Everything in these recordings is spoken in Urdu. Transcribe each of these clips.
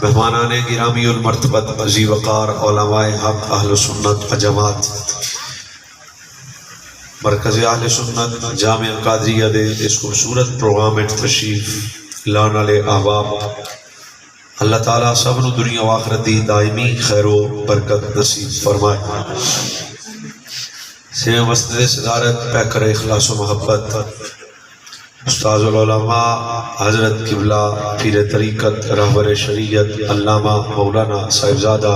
مہمانان گرامی المرتبت عزیز وقار علماء حق اہل سنت و جماعت مرکز اہل سنت جامعہ قادریہ دے اس خوبصورت پروگرام میں تشریف لانے والے احباب، اللہ تعالیٰ سب نو دنیا و آخرت دی دائمی خیر و برکت نصیب فرمائے۔ سیو مسجد صدارت پیکر اخلاص و محبت استاذ العلماء حضرت قبلہ پیر طریقت رہبر شریعت علامہ مولانا صاحبزادہ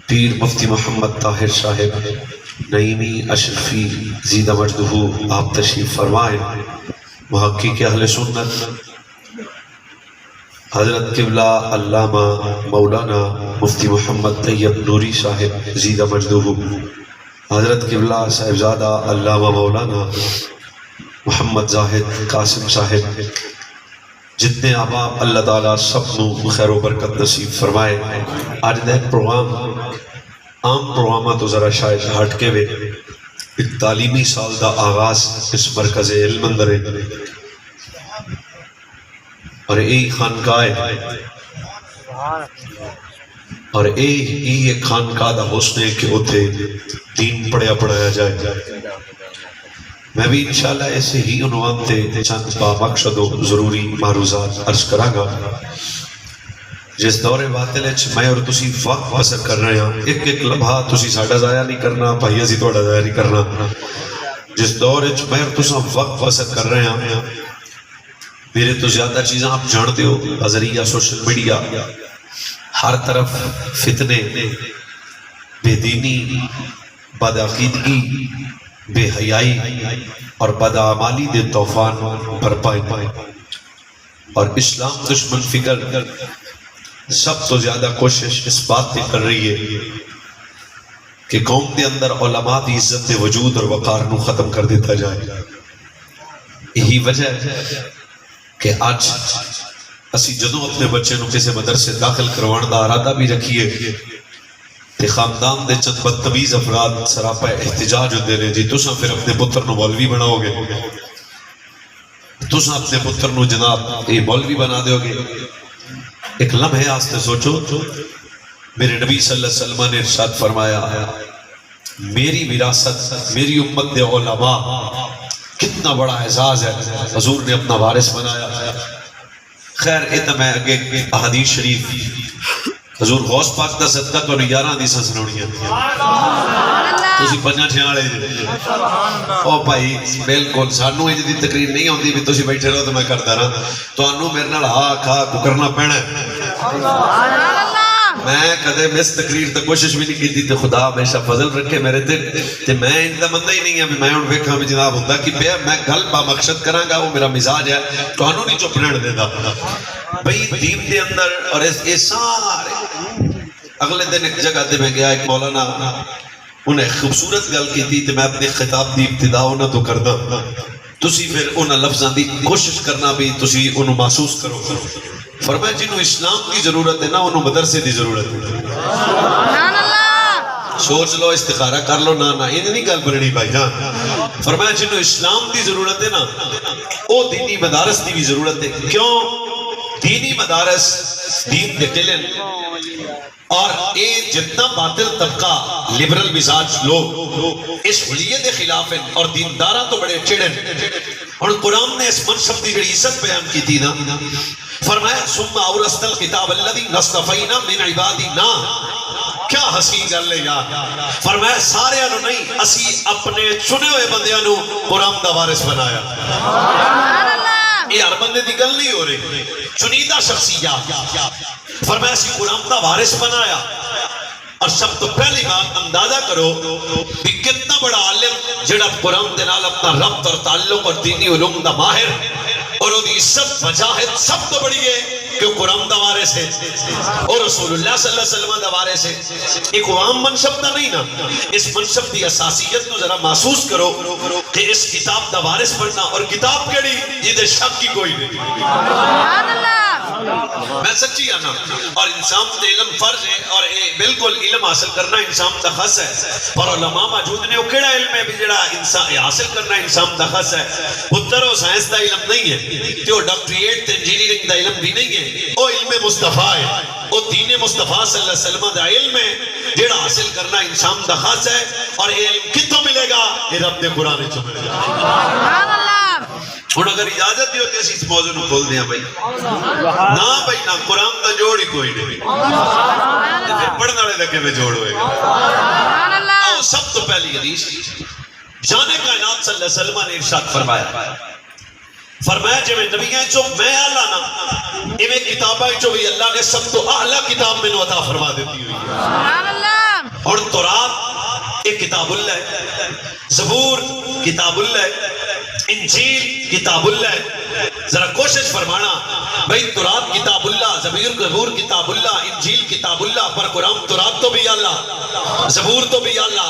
پیر مفتی محمد طاہر صاحب نعیمی اشرفی زیدہ مجدہ آپ تشریف فرمائیں۔ محقق اہل سنت حضرت قبلہ علامہ مولانا مفتی محمد طیب نوری صاحب زیدہ مجدہ، حضرت قبلہ صاحبزادہ علامہ مولانا محمد زاہد قاسم صاحب، جتنے احباب اللہ تعالیٰ سب نو خیر و برکت نصیب فرمائے۔ آج دا ایک پروگرام عام پروگرامہ تو ذرا شاید ہٹ کے وے، ایک تعلیمی سال دا آغاز اس مرکز علم اندر ہے اور ایک خانقاہ ہے اور ایک خانقاہ دا حسن ہے کہ اتھے دین پڑھایا جائے۔ میں بھی انشاءاللہ ایسے ہی عنوان تے چند با مقصد و ضروری معروضات عرض کراں گا۔ جس دور باطل ہے میں اور تسی وقت بسر کر رہے ہیں، ایک ایک لمحہ تسی ساڈا ضائع نہیں کرنا، بھائی اسی تہاڈا ضائع نہیں کرنا۔ جس دور میں اور تساں وقت بسر کر رہے ہیں، میرے تو زیادہ چیزیں آپ جانتے ہو، بذریعہ سوشل میڈیا ہر طرف فتنے، بے دینی، بدعقیدگی، بے حیائی اور بدعمالی دے طوفان برپائے اور اسلام دشمن فکر سب تو زیادہ کوشش اس بات پہ کر رہی ہے کہ قوم دے اندر علماء دی عزت دے وجود اور وقار نو ختم کر دیتا جائے۔ یہی وجہ ہے کہ آج اسی جدوں اپنے بچے نو کسے مدرسے داخل کروان دا ارادہ بھی رکھیے کہ خاندان دے چند بدتمیز افراد سراپا احتجاج ہوتے ہیں جی تساں پھر اپنے پتر نو مولوی بناؤ گے، تساں اپنے پتر نو جناب یہ مولوی بنا دیو گے۔ ایک لمحے آستے سوچو، میرے نبی صلی اللہ علیہ وسلم نے ارشاد فرمایا میری وراثت میری امت دے علماء، کتنا بڑا اعزاز ہے، حضور نے اپنا وارث بنایا۔ خیر اتنا میں اگے احادیث شریف حضور غوث پاک دا صدقہ تو 11 حدیثاں سناونیاں تسی پنجاں چھیاں والے او بھائی بالکل سانو اج دی تقریر نہیں ہوندی بھی تسی بیٹھے رہو تو میں کردا رہا، تانوں میرے نال ہاں کھا کرنا پینا ہے۔ میں کدے مس تقریر تے کوشش بھی نہیں کیتی تے خدا ہمیشہ فضل رکھے میرے تے میں ان دا بندہ ہی نہیں ہے میں ہن ویکھاں بھی جناب ہوندا کہ پیا میں گل با مقصد کراں گا، وہ میرا مزاج ہے، تانوں نہیں چپ رہن دیندا بھئی دین دے اندر۔ اور اس سارے اگلے دن ایک جگہ تے میں گیا، ایک مولانا انہیں خوبصورت گل کی تھی تے میں اپنے خطاب دی ابتدا انہاں تو کردا، تسی پھر انہاں لفظاں دی کوشش کرنا بھی تسی انہوں محسوس کرو۔ فرمایا جنہوں اسلام کی ضرورت ہے نا انہوں مدرسے دی ضرورت ہے۔ سوچ لو، استخارہ کر لو، نا یہ نہیں گل بننی بھائی جان۔ فرمایا جنہوں اسلام دی ضرورت ہے نا او دینی مدارس دی بھی ضرورت ہے۔ کیوں؟ دینی مدارس دین دے ٹلن اور اے جتنا باطل طبقہ لبرل مزاج لوگ اس حلیے دے خلاف ہیں اور دینداراں تو بڑے چڑھن۔ اور قرآن نے اس منصب دی جڑی عزت بیان کی تھی نا، فرمایا ثم اورثنا الکتاب الذی اصطفینا من عبادنا، کیا حسین گل ہے یار۔ فرمایا سارے انہوں نہیں، اسی اپنے چنے ہوئے بندیاں نو قرآن دا وارث بنایا۔ یہ ہر بندے دی گل نہیں ہو رہی، چنیدہ شخصیات۔ فرمایا اسی قرآن دا وارث بنایا۔ اور سب تو پہلی بات اندازہ کرو کہ کتنا بڑا عالم جڑا قرآن دے نال اپنا ربط اور تعلق اور دینی علوم دا ماہر اور وہ دی عزت وجاہت سب تو بڑی ہے کہ قرآن دا وارث ہے اور رسول اللہ صلی اللہ علیہ وسلم دا وارث ہے۔ ایک عام منصب دا نہیں نا، اس منصب دی اساسیت کو ذرا محسوس کرو کہ اس کتاب دا وارث بننا، اور کتاب کیڑی جدے شک کی کوئی نہیں۔ میں سچی آنا اور انسان تے علم فرض ہے اور بالکل علم حاصل کرنا انسان دا خاص ہے پر علماء موجود نے وہ کیڑا علم ہے بھی جڑا انسان حاصل کرنا انسان دا خاص ہے پتر و سائنس دا علم نہیں ہے جو ڈاکٹریٹ تے انجینئرنگ دا علم بھی نہیں ہے وہ علم مصطفیٰ ہے وہ دین مصطفیٰ صلی اللہ علیہ وسلم دا علم ہے جڑا حاصل کرنا انسان دا خاص ہے اور علم کتوں ملے گا یہ رب دے قرآن چ ملے گا سبحان اللہ ہن اگر اجازت دیو تے اسی اس موضوع نو کھول دیاں بھائی نہ بھائی نہ قرآن دا جوڑ ہی کوئی نہیں تے پھر پڑھن والے دا کیویں جوڑ ہوئے گا سبحان اللہ آؤ سب تو پہلی حدیث جان کائنات صلی اللہ علیہ وسلم نے ارشاد فرمایا جو نبیاں چو میں اعلیٰ نا ایویں کتاباں چو بھی اللہ نے سب تو اعلیٰ کتاب میں عطا فرما دیتی ہوئی ہے سبحان اللہ اور تورات ایک کتاب اللہ ہے زبور کتاب اللہ ہے انجیل کتاب اللہ ہے ذرا کوشش فرمانا بھئی تورات کتاب اللہ زبور کتاب اللہ انجیل کتاب اللہ پر قرآن تورات تو بھی اللہ زبور تو بھی اللہ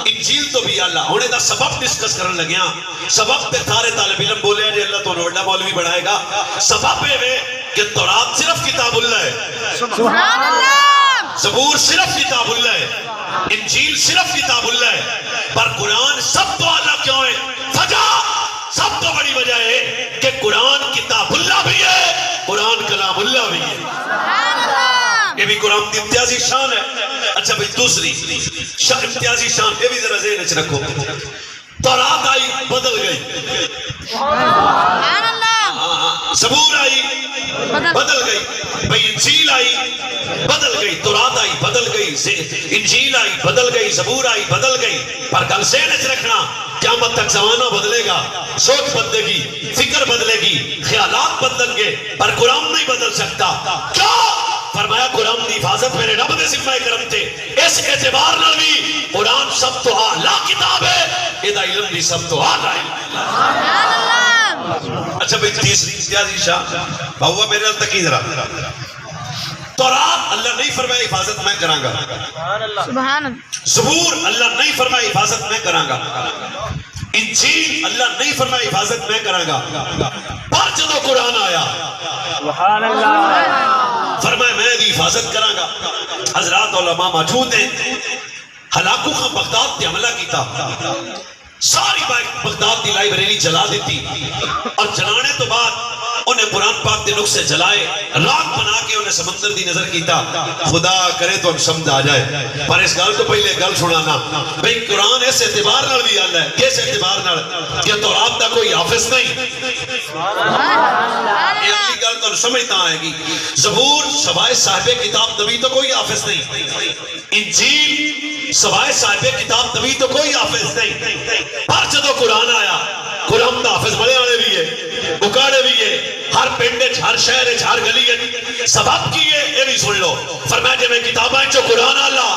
انجیل تو بھی اللہ ہونے دا سبب ڈسکس کرنے لگیاں سبب پہ تھارے طالب علم بولے ہیں اللہ تو نوڑا مولوی بڑھائے گا سبب ہے کہ تورات صرف کتاب اللہ ہے سبحان اللہ زبور صرف کتاب اللہ ہے انجیل صرف کتاب اللہ ہے پر قرآن سب تو اعلیٰ کیوں ہے وجہ سب تو بڑی وجہ ہے کہ قرآن کتاب اللہ بھی ہے قرآن کلام اللہ بھی ہے یہ بھی قرآن کی امتیازی شان ہے اچھا بھئی دوسری امتیازی شان یہ بھی ذرا ذہن وچ رکھو تورات آئی بدل گئی زبور آئی بدل گئی بھئی انجیل آئی بدل گئی تورات آئی بدل گئی انجیل آئی بدل گئی زبور آئی بدل گئی پر گل ذہن وچ رکھنا قیامت تک زمانہ بدلے گا سوچ بدلے گی فکر بدلے گی خیالات بدلیں گے پر قرآن نہیں بدل سکتا کیوں فرمایا قرآن دی حفاظت میرے رب دے ذمہ کرم تے اس اعتبار نال بھی قرآن سب تو اعلیٰ کتاب ہے ادا علم بھی سب تو اعلیٰ اچھا بھئی تیسری امتیازی شان بہوا میرے نال تکی ذرا تورات اللہ نہیں فرمایا حفاظت میں کراں گا سبحان اللہ زبور اللہ نہیں فرمایا حفاظت میں کراں گا انجیل اللہ نہیں فرمایا حفاظت میں کراں گا پر جدو قرآن آیا سبحان اللہ فرمایا میں دی حفاظت کراں گا حضرات علماء موجود ہیں ہلاکو خان بغداد تے حملہ کیتا ساری بغداد دی لائبریری جلا دیتی اور جلانے تو بعد انہیں قرآن پاک دے نقصے جلائے راک بنا کے انہیں سمندر دی نظر کیتا خدا کرے تو ہم سمجھ آ جائے پر اس گل تو پہلے گل سنانا بھئی قرآن اس اعتبار نال بھی اللہ ہے کس اعتبار نال کہ تورات دا کوئی حافظ نہیں یہ اگلی گل تو سمجھتا آئے گی زبور سوائے صاحب کتاب نبی تو کوئی حافظ نہیں انجیل سوائے صاحب کتاب نبی تو کوئی حافظ نہیں پر جدو قرآن آیا قرآن دا حافظ بڑے والے بھی ہے بکاڑے بھی ہے ہر پنڈے ہر شہر ہر گلی ہے سبب کی ہے یہ بھی سن لو فرمایا جی میں کتابیں چو قرآن اللہ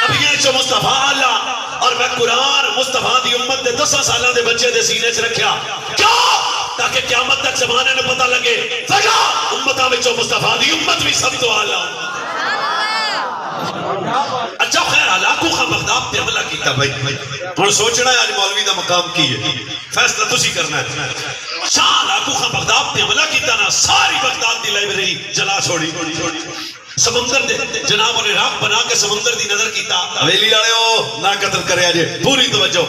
نبییں چو مصطفیٰ اللہ اور میں قرآن مصطفیٰ دی امت دے 10 سالہ دے بچے دے سینے سے رکھیا کیوں تاکہ قیامت تک زمانے میں پتہ لگے وجہ امتہ میں چو مصطفیٰ دی امت بھی سب تو آلہ اچھا خیر علاقوں کا بغداد تے حملہ کیتا بھائی اور سوچنا ہے آج مولوی دا مقام کی ہے فیصلہ تسی کرنا ہے شاہ علاقوں کا بغداد تے حملہ کیتا نا ساری بغداد دی لائبریری جلا چھوڑی سمندر دے جناب نے راک بنا کے سمندر دی نظر کیتا حویلی والے ہو نہ قتل کرے آجے پوری توجہ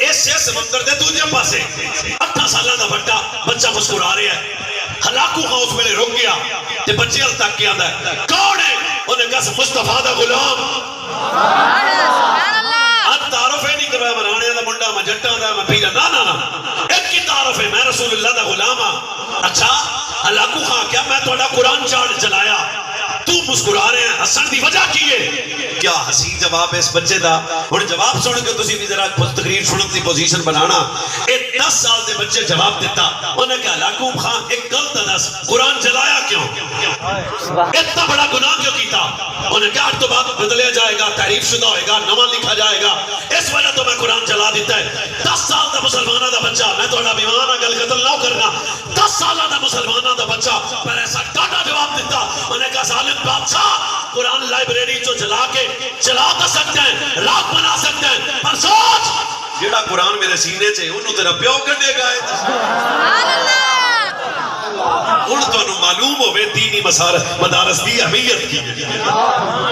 اس سے سمندر دے دوسرے پاسے 8 سالہ دا بچہ مسکرا رہا ہے ہلاکو کا اس میں رک گیا تے بچے ال تک کیا ہے کون ہے انہیں کہا مصطفیٰ دا غلام اب تعارف ہے نہیں کروایا منانے دا منڈا میں جٹا دا میں پیرا نا ایک کی تعارف ہے میں رسول اللہ دا غلام ہاں اچھا ہلاکو خان کیا میں توڑا قرآن چاڑ جلایا تو مسکرا رہے ہیں حسن دی وجہ کی ہے کیا حسین جواب ہے اس بچے دا اور جواب سن کے تسی بھی ذرا تقریر سنن دی پوزیشن بنانا ایک 10 سال دے بچے جواب دیتا انہیں کہا لاکوب خان ایک غلط دس قرآن جلایا کیوں اتنا بڑا گناہ کیوں کیتا انہیں کہا تو بات بدلیا جائے گا تعریف شدہ ہوئے گا نواں لکھا جائے گا اس وجہ تو میں قرآن جلا دیتا ہے 10 سال دا مسلمانہ دا بچہ میں تو بیمانہ گل قتل نہ کرنا 10 سالہ دا مسلمانہ دا بچہ پر ایسا ٹاٹا جواب دیتا انہیں کہا ظالم بادشاہ قرآن لائبریری جو جلا کے چلا تو سکتے ہیں راک بنا سکتے ہیں پر سوچ جیڑا قرآن میرے سینے چھے انہوں تیرا پیو کرنے گا ہے ہن تانوں معلوم ہوے دینی مدارس دی اہمیت کی ہے.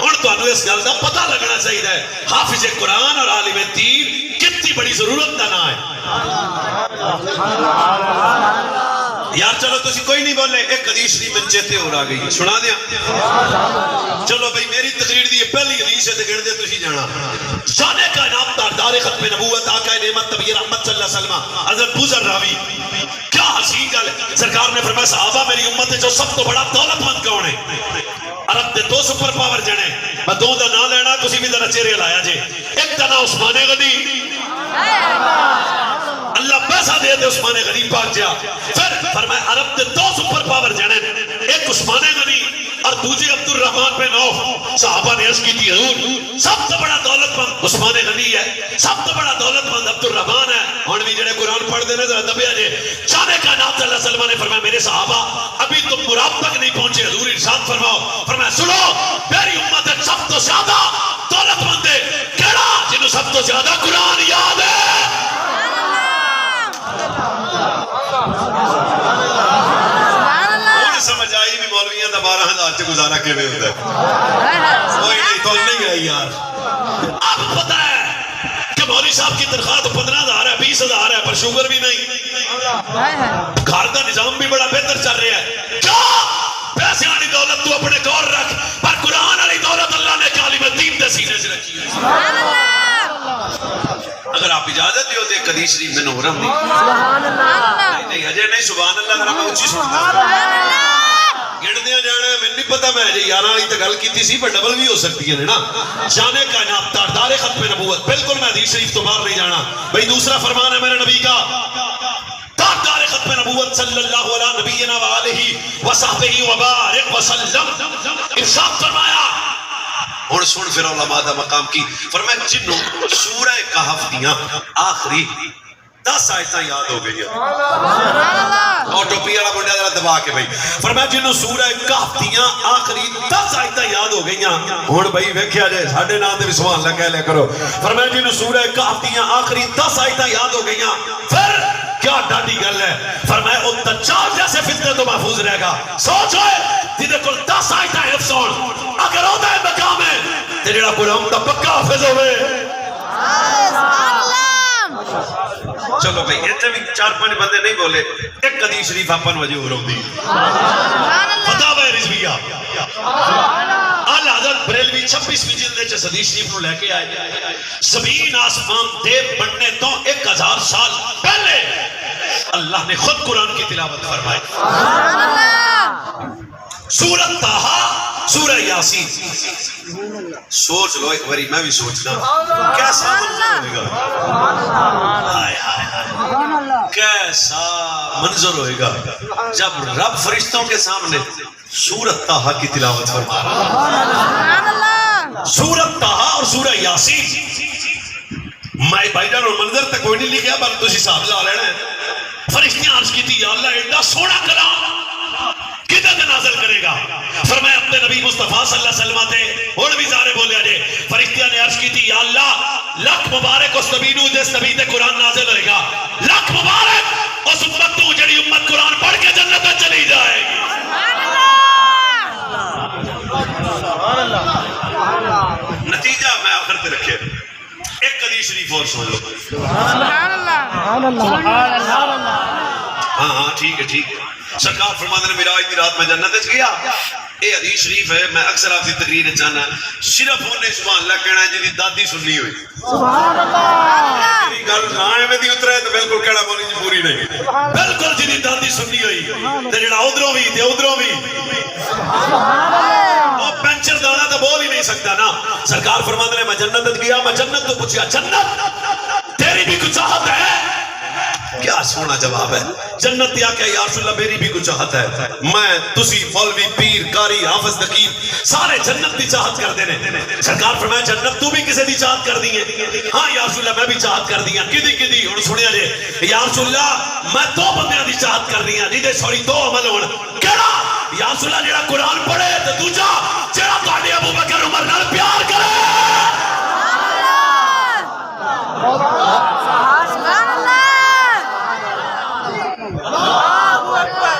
ہن تانوں اس گل دا پتہ لگنا چاہیے حافظ قرآن اور عالم دین کتنی بڑی ضرورت دا نام ہے. یار چلو تسی کوئی نہیں بولے, ایک حدیث شریف میں چیتے اور آ گئی سنا دیا. چلو بھئی میری تقریر دی پہلی حدیث ہے تے گن دے تسی جانا. شان کائنات تاجدار ختم نبوت آقا نعمت نبی رحمت صلی اللہ علیہ وسلم حضرت بوذر راوی, کیا حسین گل ہے. سرکار نے فرمایا صحابہ میری امت ہے جو سب تو بڑا دولت مند کون ہے؟ عرب دے دو سپر پاور جنے, میں دو دا نام لینا تسی بھی ذرا چہرے لایا جے. ایک دا نام عثمان غنی, اللہ پیسہ دے دے عثمان غنی پاک جا. پھر فرمایا عرب دے دو سپر پاور جنے, ایک عثمان غنی اور دوسری عبد الرحمن بن عوف. صحابہ نے عرض کی تھی حضور سب سے بڑا دولت مند عثمان غنی ہے, سب سے بڑا دولت مند عبد الرحمن ہے. ہن بھی جڑے قرآن پڑھ دے نے ذرا دبیا جے. شان کائنات صلی اللہ علیہ وسلم نے فرمایا میرے صحابہ ابھی تم مراد تک نہیں پہنچے. حضور ارشاد فرماؤ, فرمایا سنو میری امت ہے سب تو زیادہ دولت مند ہے کیڑا جنوں سب تو زیادہ قرآن یاد ہے. سمجھ آئی بھی مولویاں دا 12,000 سے گزارا کے ہوئے ہوتا ہے. کوئی نہیں تو نہیں آئی یار. اب پتہ ہے کہ مولوی صاحب کی تنخواہ تو 15,000 ہے 20,000 ہے, پر شوگر بھی نہیں. گھر دا نظام بھی بڑا بہتر چل رہا ہے. کیا پیسے والی دولت تو اپنے کور رکھ, پر قرآن والی دولت اللہ نے عالم دین دے سینے سے رکھی ہے. اگر آپ اجازت دیو تے حدیث شریف میں نورم دی نہیں اجے نہیں سبحان اللہ ذرا میں اونچی سنتا گن دیا جانا ہے. میں نہیں پتا میں جی یاراں والی تے گل کیتی سی پر ڈبل بھی ہو سکتی ہے نا. شان کائنات تاجدار ختم نبوت, بالکل میں حدیث شریف تو باہر نہیں جانا. بھئی دوسرا فرمان ہے میرے نبی کا تاجدار ختم نبوت صلی اللہ علیہ نبینا وآلہ وصحبہ وبارک وسلم, ارشاد فرمایا. اور سن پھر علماء دا مقام کی فرمایا جنوں سورہ کہف دیاں آخری 10 آیتاں یاد ہو گئی ہیں. اور ٹوپی والا منڈا ذرا دبا کے بھائی فرمایا جنوں سورہ کہف دیاں آخری 10 آیتاں یاد ہو گئی ہیں. ہن بھائی ویکھیا جائے ساڈے نام تے بھی سبحان اللہ کہہ لیا کرو. فرمایا جنوں سورہ کہف دیاں آخری 10 آیتاں یاد ہو گئی ہیں. پھر کیا ڈاڈی گل ہے. فرمایا او دجال جیسے فتنے تو محفوظ رہے گا. سوچ ہوئے جدے کول 10 آیتاں حفظ ہون, اگر او دا مقام ہے تے جڑا قرآن دا پکا حافظ ہوئے. چلو بھئی ایتھے بھی 4-5 بندے نہیں بولے, ایک حدیث شریف اپن وجہ ہو رہی فتاوی رضویہ اعلی حضرت بریلوی 26ویں جلد وچ حدیث شریف نو لے کے آئے. زمین آسمان دے بننے تو 1000 سال پہلے اللہ نے خود قرآن کی تلاوت فرمائی. سورۃ طٰہٰ, سورہ یاسین. سوچ لو ایک باری, میں بھی سوچنا کیسا منظر ہوئے گا, کیسا منظر ہوئے گا جب رب فرشتوں کے سامنے سورۃ طٰہٰ کی تلاوت فرما رہا. سورۃ طٰہٰ اور سورہ یاسین میں بھائی جان منظر تک کوئی نہیں لکھیا پر تسی حساب لا لینا ہے. فرشتیاں عرض کی تھی یا اللہ ایڈا سونا کلام کدھر نازل کرے گا. فرمایا اپنے نبی مصطفیٰ صلی اللہ علیہ وسلم تھے اور بھی زارے بولے آجے. فرشتیاں نے عرض کی تھی یا اللہ لکھ مبارک اس نبی نو جس نبی تے قرآن نازل ہوئے گا, لکھ مبارک اس امت نو جڑی امت قرآن پڑھ کے جنت میں چلی جائے گی. نتیجہ میں آخر تے رکھے. ایک حدیث شریف اور سن لو. سبحان اللہ. ہاں ہاں ٹھیک ہے ٹھیک ہے. سرکار فرماتے ہیں میراج دی رات میں جنت وچ گیا. اے حدیث شریف ہے, میں اکثر آپ کی تقریر چاہنا صرف انہیں سبحان اللہ کہنا ہے جی دادی سننی ہوئی. سبحان اللہ. میری گل نہ میں دی اترے تو بالکل کہڑا بولی جی پوری نہیں, بالکل جی دادی سننی ہوئی تے جڑا ادھروں بھی تے ادھروں بھی. سبحان اللہ. وہ پنچر دانا تو بول ہی نہیں سکتا نا. سرکار فرماتے ہیں میں جنت وچ گیا, میں جنت تو پوچھا جنت تیری بھی کچھ چاہت ہے؟ کیا سونا جواب ہے. جنت یا کہ یا رسول اللہ میری بھی کچھ چاہت ہے. میں تسی مولوی پیر قاری حافظ نقیب سارے جنت دی چاہت کر دینے. سرکار فرمایا جنت تو بھی کسی دی چاہت کر دی ہے؟ ہاں یا رسول اللہ میں بھی چاہت کر دی ہوں. کدی ہن سنیا جے یا رسول اللہ میں 2 بندیاں دی چاہت کر دی ہوں جی دے سوری 2 عمل ہون. کیڑا یا رسول اللہ جڑا قرآن پڑھے تے دوجا جڑا تہاڈے ابو بکر عمر نال پیار کرے. سبحان اللہ. اللہ اکبر.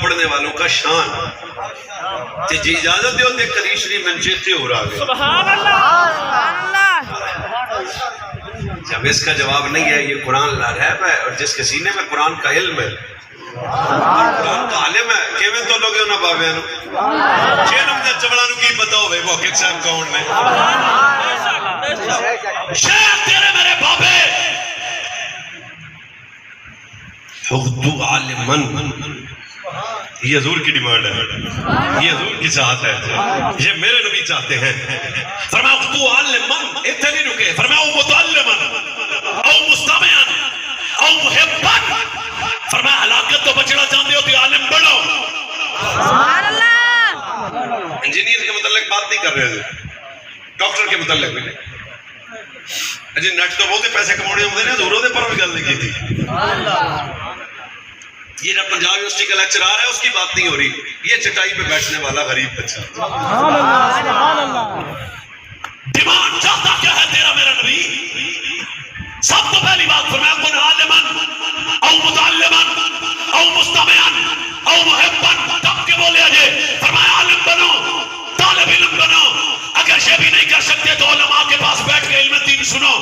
پڑھنے والوں کا شان تے جی اجازت دیو تے قدیر شریف من چیتے ہو رہا گئے. سبحان اللہ. جب اس کا جواب نہیں ہے یہ قرآن لا رہب ہے اور جس کے سینے میں قرآن کا علم ہے اور قرآن کا عالم ہے کیویں تو لوگے انہاں بابیاں نو چینم دے چبڑاں نو کی پتہ ہوے محقق صاحب کون نے. شیخ تیرے میرے بابے حضو عالمن یہ حضور کی ڈیمانڈ ہے, یہ حضور کی چاہت ہے, یہ میرے نبی چاہتے ہیں. فرمایا حضو عالمن اتنے نہیں رکے, فرمایا او متعلمن او مستمعن او محبن. فرمایا ہلاکت تو بچنا چاہتے ہو تو عالم بڑھو. سبحان اللہ. انجینئر کے متعلق بات نہیں کر رہے تھے, ڈاکٹر کے متعلق بھی نہیں. اجی نیٹ تو بہت پیسے کمانے ہوتے ہیں, حضوروں دے پر بھی گل نہیں کی تھی. یہ جب پنجاب یونیورسٹی کا لیکچر آ رہا ہے اس کی بات نہیں ہو رہی, یہ چٹائی پہ بیٹھنے والا غریب بچہ. ڈیمانڈ چاہتا کیا ہے تیرا میرا نبی؟ سب تو پہلی بات فرمایا کن عالمن او متعلمن او مستمعن او محبن. تب کے بولے اجے فرمایا عالم بنو, طالب علم بنو. اگر یہ بھی نہیں کر سکتے تو علماء کے پاس بیٹھ کے علم دین سنو.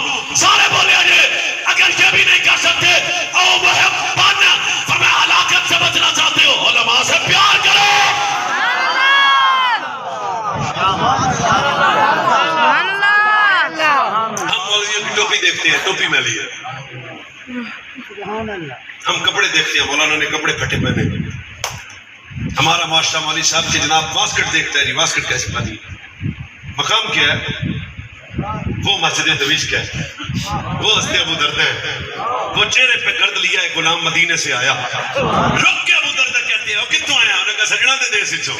سارے بولے اجے اگر یہ بھی نہیں کر سکتے او محبن. فرمایا ہلاکت سے بچنا چاہتے ہو علماء سے پیار کرو. ہم مولویوں کی ٹوپی دیکھتے ہیں, ٹوپی میں لیے. ہم کپڑے دیکھتے ہیں, مولانا نے کپڑے پھٹے پہنے. ہمارا معاشرہ مولوی صاحب کے جناب واسکٹ دیکھتا ہے, جی واسکٹ کیسے پہنی, مقام کیا ہے, وہ مسجد دویش کیا ہے, وہ ہستے ابو دردہ ہے, وہ چہرے پہ گرد لیا ہے, غلام مدینے سے آیا. رک کے ابو دردہ کہتے ہیں وہ کتوں آیا, انہوں نے کہا سجنہ دے دے سچو.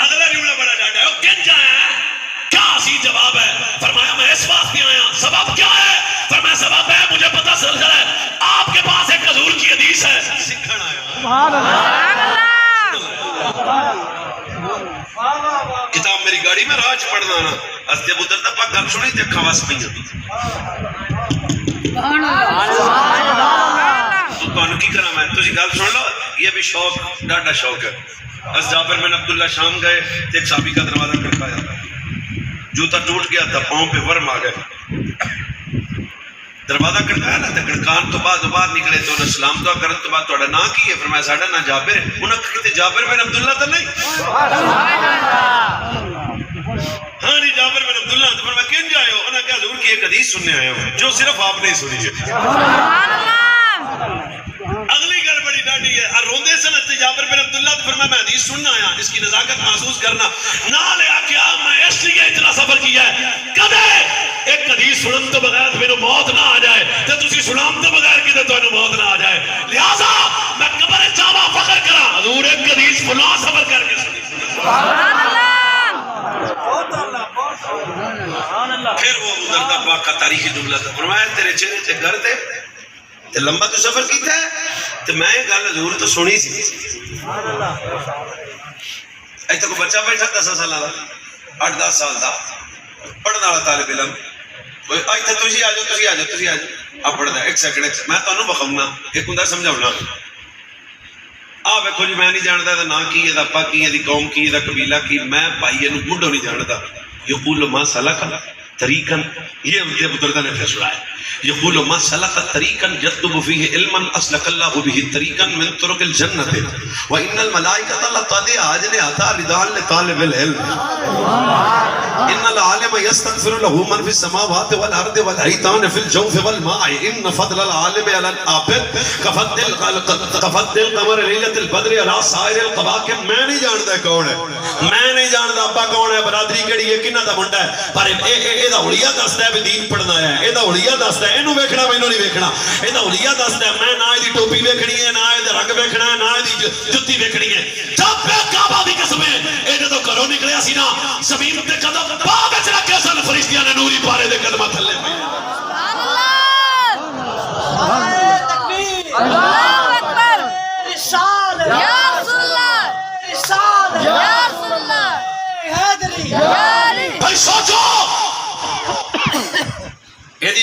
اگلا جملہ بڑا ڈاٹا ہے, وہ کن جائے ہیں, کیا اسی جواب ہے. فرمایا میں اس بات پہ آیا, سبب کیا ہے. فرمایا سبب ہے مجھے پتہ چل ہے آپ کے پاس ایک حضور کی حدیث ہے, سکھن آیا. کتاب میری گاڑی میں راج پڑھنا نا ہستے ابو دردہ پاک گل سنی تے اکھاں وس پئیاں. تانوں کی کراں میں, تسی گل سن لو, یہ بھی شوق ڈاڈا شوق ہے. اس جابر بن عبداللہ شام گئے تے ایک صحابی کا دروازہ کھڑکایا, جوتا ٹوٹ گیا تھا, پاؤں پہ ورم آ گئے. دروازہ کھڑکایا نا تے کھڑکان تو بعد باہر نکلے تو انہوں سلام دعا کرن تو بعد تہاڈا نام کی ہے. فرمایا ساڈا نام جابر ہے. انہاں کہتے جابر بن عبداللہ تو نہیں؟ ہاں جی جابر بن عبداللہ. تو فرمایا کن جائے ہو؟ انہاں کہا حضور کی ایک حدیث سننے آئے ہو جو صرف آپ نے سنی ہے. اگلی گل بڑی ڈاڈی ہے, اور روندے سنت جابر بن عبداللہ. تو فرمایا میں حدیث سننا آیا, اس کی نزاکت محسوس کرنا نہ لیا کیا میں اس لیے اتنا سفر کیا ہے کدے ایک حدیث سنن تو بغیر میرے موت نہ آ جائے تے تسی سنام تو بغیر کدے تانوں موت نہ آ جائے. لہذا میں قبر چاوا فخر کرا حضور ایک حدیث فلاں سفر کر کے سنی. پھر وہ ابو دردہ پاک کا تاریخی جملہ تھا, فرمایا تیرے چہرے تے گھر تے لمبا تو سفر کیتا ہے تے میں یہ گل حضور تو سنی سی. ایتھے کو بچہ بیٹھا 10 سال دا 8-10 سال دا پڑھنے والا طالب علم, ایتھے تسی آ جاؤ آپ پڑھدا. ایک سیکنڈ میں تانوں بخاؤں گا, ایک ہوندا سمجھاؤنا. آ ویکھو جی میں نہیں جاندا دا نام کی ہے, دا پا کی ہے, دی قوم کی ہے, دا قبیلہ کی. میں بھائی اینو منڈو نہیں جاندا. یقول ما سلک طریقا, یہ ابو دردہ نے فیصلہ ہے. یقول ما سلک طریقا یطلب فیہ علما اسلک اللہ به طریقا من طرق الجنت وان الملائکۃ لقد اجنحت رضا لطالب العلم ان العالم يستغفر له من في السماوات والارض والحيتان في الجوف والماء ان فضل العالم على العابد كفضل القمر ليلة البدر على سائر الكواكب. میں نہیں جاندا کون ہے, میں نہیں جاندا ابا کون ہے, برادری کیڑی ہے, کنہاں دا منڈا ہے, پر اے دا حلیہ دسدا ہے بھی دین پڑھنا ہے, اے دا حلیہ دسدا ہے اینو ویکھنا مینوں نہیں ویکھنا, اے دا حلیہ دسدا ہے میں نہ دی ٹوپی ویکھنی ہے, نہ اے دا رنگ ویکھنا ہے, نہ دی جُتی ویکھنی ہے. جب پہ کعبہ دی قسم ہے اے جدوں گھروں نکلیا سی نا زمین تے قدم پا وچ رکھے سن فرشتیاں نے نوری پارے دے قدماں تھلے پے. اللہ اکبر, ارشاد یا رسول اللہ, ارشاد یا رسول اللہ, حیدری بھائی سوچو یہ بھی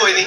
ਕੋਈ ਨਹੀਂ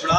ਸੁਣਾ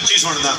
ਉੱਚੀ ਸੁਣਦਾ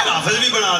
ਫਿਰ ਹਾਫਿਜ਼ ਵੀ ਬਣਾ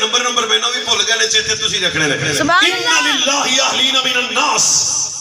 ਨੰਬਰ ਮੈਨੂੰ ਵੀ ਭੁੱਲ ਗਏ ਨੇ ਚੇਤੇ ਤੁਸੀਂ ਰੱਖਣੇ ਇੰਨਾ ਲਿllahi ਅਹਲੀਨਾ ਮਿਨਨ ਨਾਸ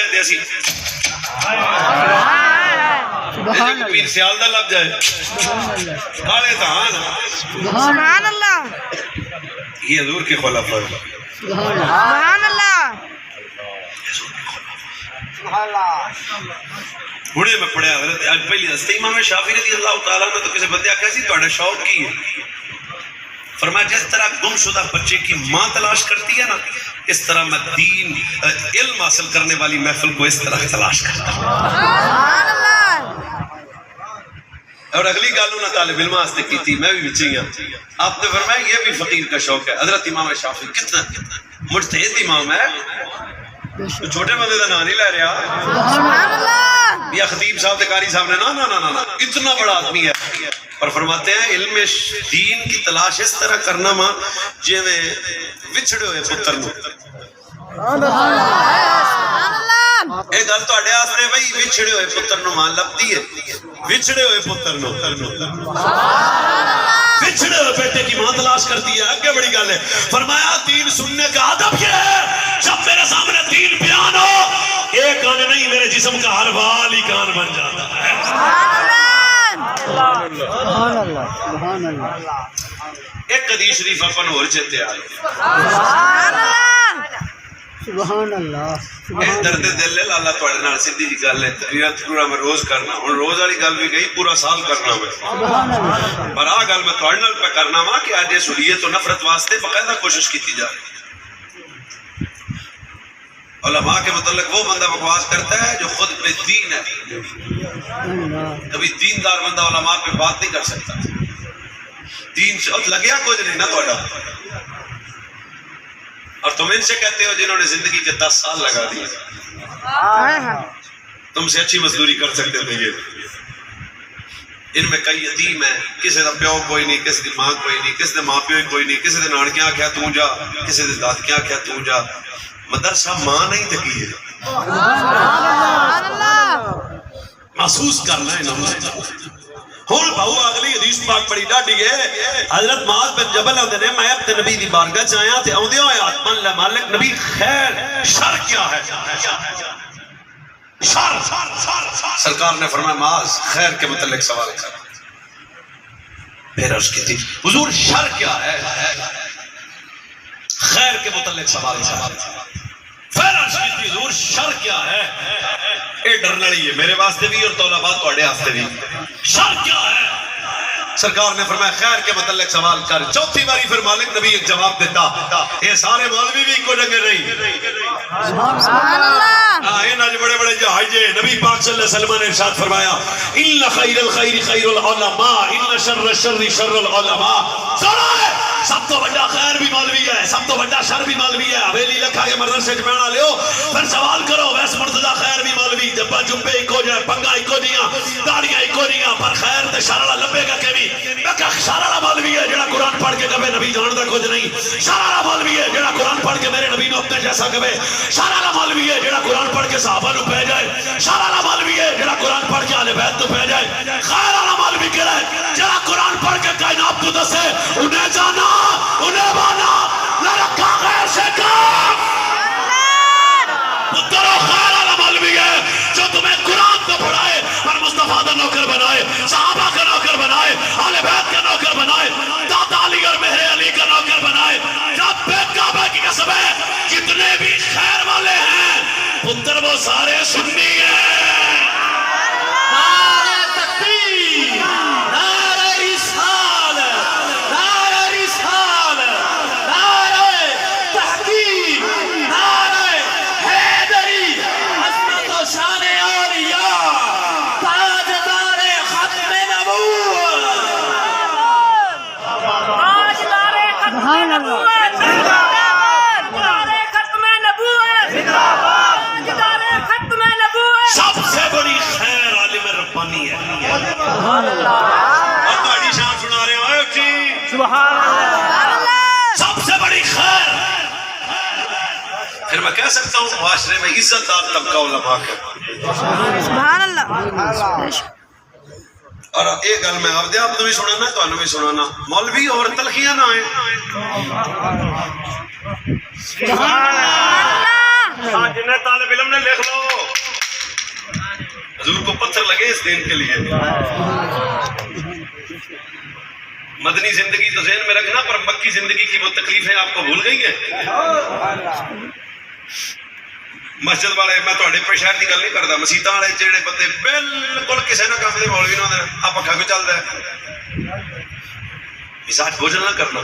جائے تو اسی پیر سیال دا لب جائے کالے تہان سبحان اللہ یہ حضور کے خلفاء سبحان اللہ ہنے میں پڑھیا حضرت اج پہلی ہستی امام شافعی رضی اللہ تعالیٰ نے تو کسی بندے آکھا سی تہاڈا شوق کی ہے فرمایا جس طرح گم شدہ بچے کی ماں تلاش کرتی ہے نا اس طرح میں دین علم حاصل کرنے والی محفل کو اس طرح تلاش کرتا ہوں سبحان اللہ اور اگلی گالوں نہ طالب علم واسطے کی تھی میں بھی بچی ہوں آپ نے فرمایا یہ بھی فقیر کا شوق ہے حضرت امام شافعی کتنا مجتہد امام ہے چھوٹے بندے کا نام نہیں لے رہا سبحان اللہ یا خطیب صاحب قاری صاحب نے نا اتنا بڑا آدمی ہے پر فرماتے ہیں علم دین کی تلاش اس طرح کرنا ماں جے میں وچھڑے ہوئے پتر نو سبحان اللہ ایک گل تواڈے واسطے بھائی وچھڑے ہوئے پتر نو ماں لبدی ہے وچھڑے ہوئے پتر نو وچھڑے ہوئے بیٹے کی ماں تلاش کرتی ہے آگے بڑی گل ہے فرمایا دین سننے کا ادب یہ ہے جب میرے سامنے دین بیان ہو ایک کان نہیں میرے جسم کا ہر وال ہی کان بن جاتا ہے سبحان اللہ سبحان اللہ ایک حدیث شریف اپن اور چیتے آ سبحان اللہ سبحان اللہ اے درد دل ہے اللہ تواڈے نال سیدھی جی گل ہے تقریرات پورا میں روز کرنا ہن روز والی گل بھی گئی پورا سال کرنا میں سبحان اللہ پر آ گل میں تواڈے نال پہ کرنا وا کہ اج سہولیت و نفرت واسطے باقاعدہ کوشش کیتی جا رہی علماء کے متعلق وہ بندہ بکواس کرتا ہے جو خود بے دین ہے کبھی دیندار بندہ علماء پہ بات نہیں کر سکتا دین سے لگیا کچھ نہیں نا تھوڑا اور تم ان سے کہتے ہو جنہوں نے زندگی کے 10 سال لگا دیے تم سے اچھی مزدوری کر سکتے تھے یہ ان میں کئی یتیم ہیں کسی دا پیو کوئی نہیں کسی دی ماں کوئی نہیں کسی دے ماں پیو کوئی نہیں کسی دے نانکیاں آکھیا تو جا کسی دے دادکیاں آکھیا تو جا مدرسہ ماں نہیں تکی ہے سبحان اللہ محسوس کرنا ہے نماز ہون بہو اگلی حدیث پاک بڑی ڈاڈی ہے حضرت معاذ بن جبل آندے نے میں اپنے نبی دی بارگاہ چ آیا تے اوندے ہوئے آتمن لے مالک نبی خیر شر کیا ہے شر سرکار نے فرمایا معاذ خیر کے متعلق سوال کر پھر عرض کی تھی حضور شر کیا ہے خیر کے متعلق سوال کر پھر عرض کی تھی حضور شر کیا ہے اے ڈرنا نہیں ہے میرے واسطے بھی اور طلباء تواڈے واسطے بھی شر کیا ہے سرکار نے فرمایا خیر کے متعلق سوال کر چوتھی باری پھر مالک نبی ایک جواب دیتا یہ سارے مولوی بھی کو جگہ نہیں سبحان اللہ ان اج بڑے بڑے جہاز نبی پاک صلی اللہ علیہ وسلم نے ارشاد فرمایا ان خیر الخیر خیر العلماء ان شر الشر شر العلماء سب تو بڑا خیر بھی مولوی ہے سب تو بڑا شر بھی مولوی ہے حویلی لکھا کے مدرسے سے بنا لیو پھر سوال کرو ویس مرتضی خیر بھی مولوی جبا جبے ایک ہو جائے پنگا ایک ہو جیاں داڑیاں ایک ہو جیاں پر خیر تے شر والا لبے گا کہ بھی شر والا مولوی ہے جڑا قرآن پڑھ کے کبھی نبی جاندا کچھ نہیں شر والا مولوی ہے جڑا قرآن پڑھ کے میرے نبی نو اپنے جیسا کہے شر والا مولوی ہے جڑا قرآن پڑھ کے صحابہ نو پہ جائے شر والا مولوی ہے جڑا قرآن پڑھ کے اہل بیت تو پہ جائے خیر والا مولوی کہڑا ہے جڑا قرآن پڑھ کے کائنات کو دسے انہیں جانا انہیں بانا نہ رکھا غیر سے کام پترو خیر والا مولوی ہے جو تمہیں قرآن کو پڑھائے اور مصطفیٰ کا نوکر بنائے صحابہ کا نوکر بنائے اہل بیت کا نوکر بنائے دادا علی اور مہر علی کا نوکر بنائے جب بے کعبہ کی قسم ہے جتنے بھی خیر والے ہیں پتر وہ سارے سنی ہیں نعرہ تکبیر نعرہ رسالت نعرہ رسالت نعرہ تحقیق نعرہ حیدری عظمت و شان اولیاء تاجدار ختم نبوت تاجدار سبحان اللہ تاجدار ختم نبوت تاجدار ختم نبوت سب سے بڑی خیر عالم ربانی ہے سبحان اللہ اور تہاڈی شان سنا رہے ہو جی سبحان اللہ سب سے بڑی خیر پھر میں کہہ سکتا ہوں معاشرے میں عزت دار طبقہ علماء کا سبحان اللہ اور ایک گل میں آپ دے آپ تو بھی سنانا تو بھی سنانا مولوی اور تلخیاں نہ آئیں سبحان اللہ ہاں جنہیں طالب علم نے لکھ لو حضور کو پتھر لگے اس دین کے لیے. مدنی زندگی تو ذہن میں رکھنا پر مکی زندگی کی وہ تکلیفیں آپ کو بھول گئی ہیں. مسجد والے میں تھوڑے پریشر کی گل نہیں کرتا مسیتاں والے جڑے بندے بالکل کسی نہ کام دے مولوی نہ ہوندے آ پکھا کیوں چلدا ہے مزاج بوجھل نہ کرنا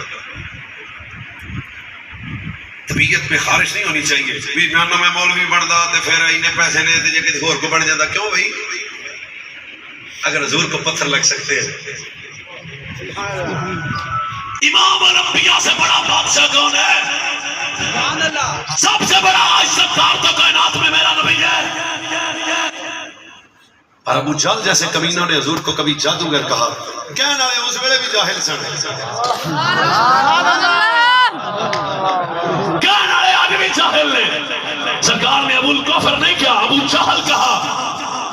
طبیعت میں خارش نہیں ہونی چاہیے بھی نہ میں مولوی بندا تے پھر اینے پیسے نے تے جے کسی ہور کو بن جاندا کیوں بھائی اگر حضور کو پتھر لگ سکتے ہیں. امام الانبیاء سے بڑا بادشاہ کون ہے؟ سب سے بڑا عزتدار تو کائنات میں میرا نبی ہے. اور ابو جہل جیسے کمینوں نے حضور کو کبھی جادوگر کہا کہنے والے اس ویلے بھی جاہل سن کہنے والے آج بھی جاہل نے سرکار نے ابو الکفر نہیں کہا ابو جہل کہا.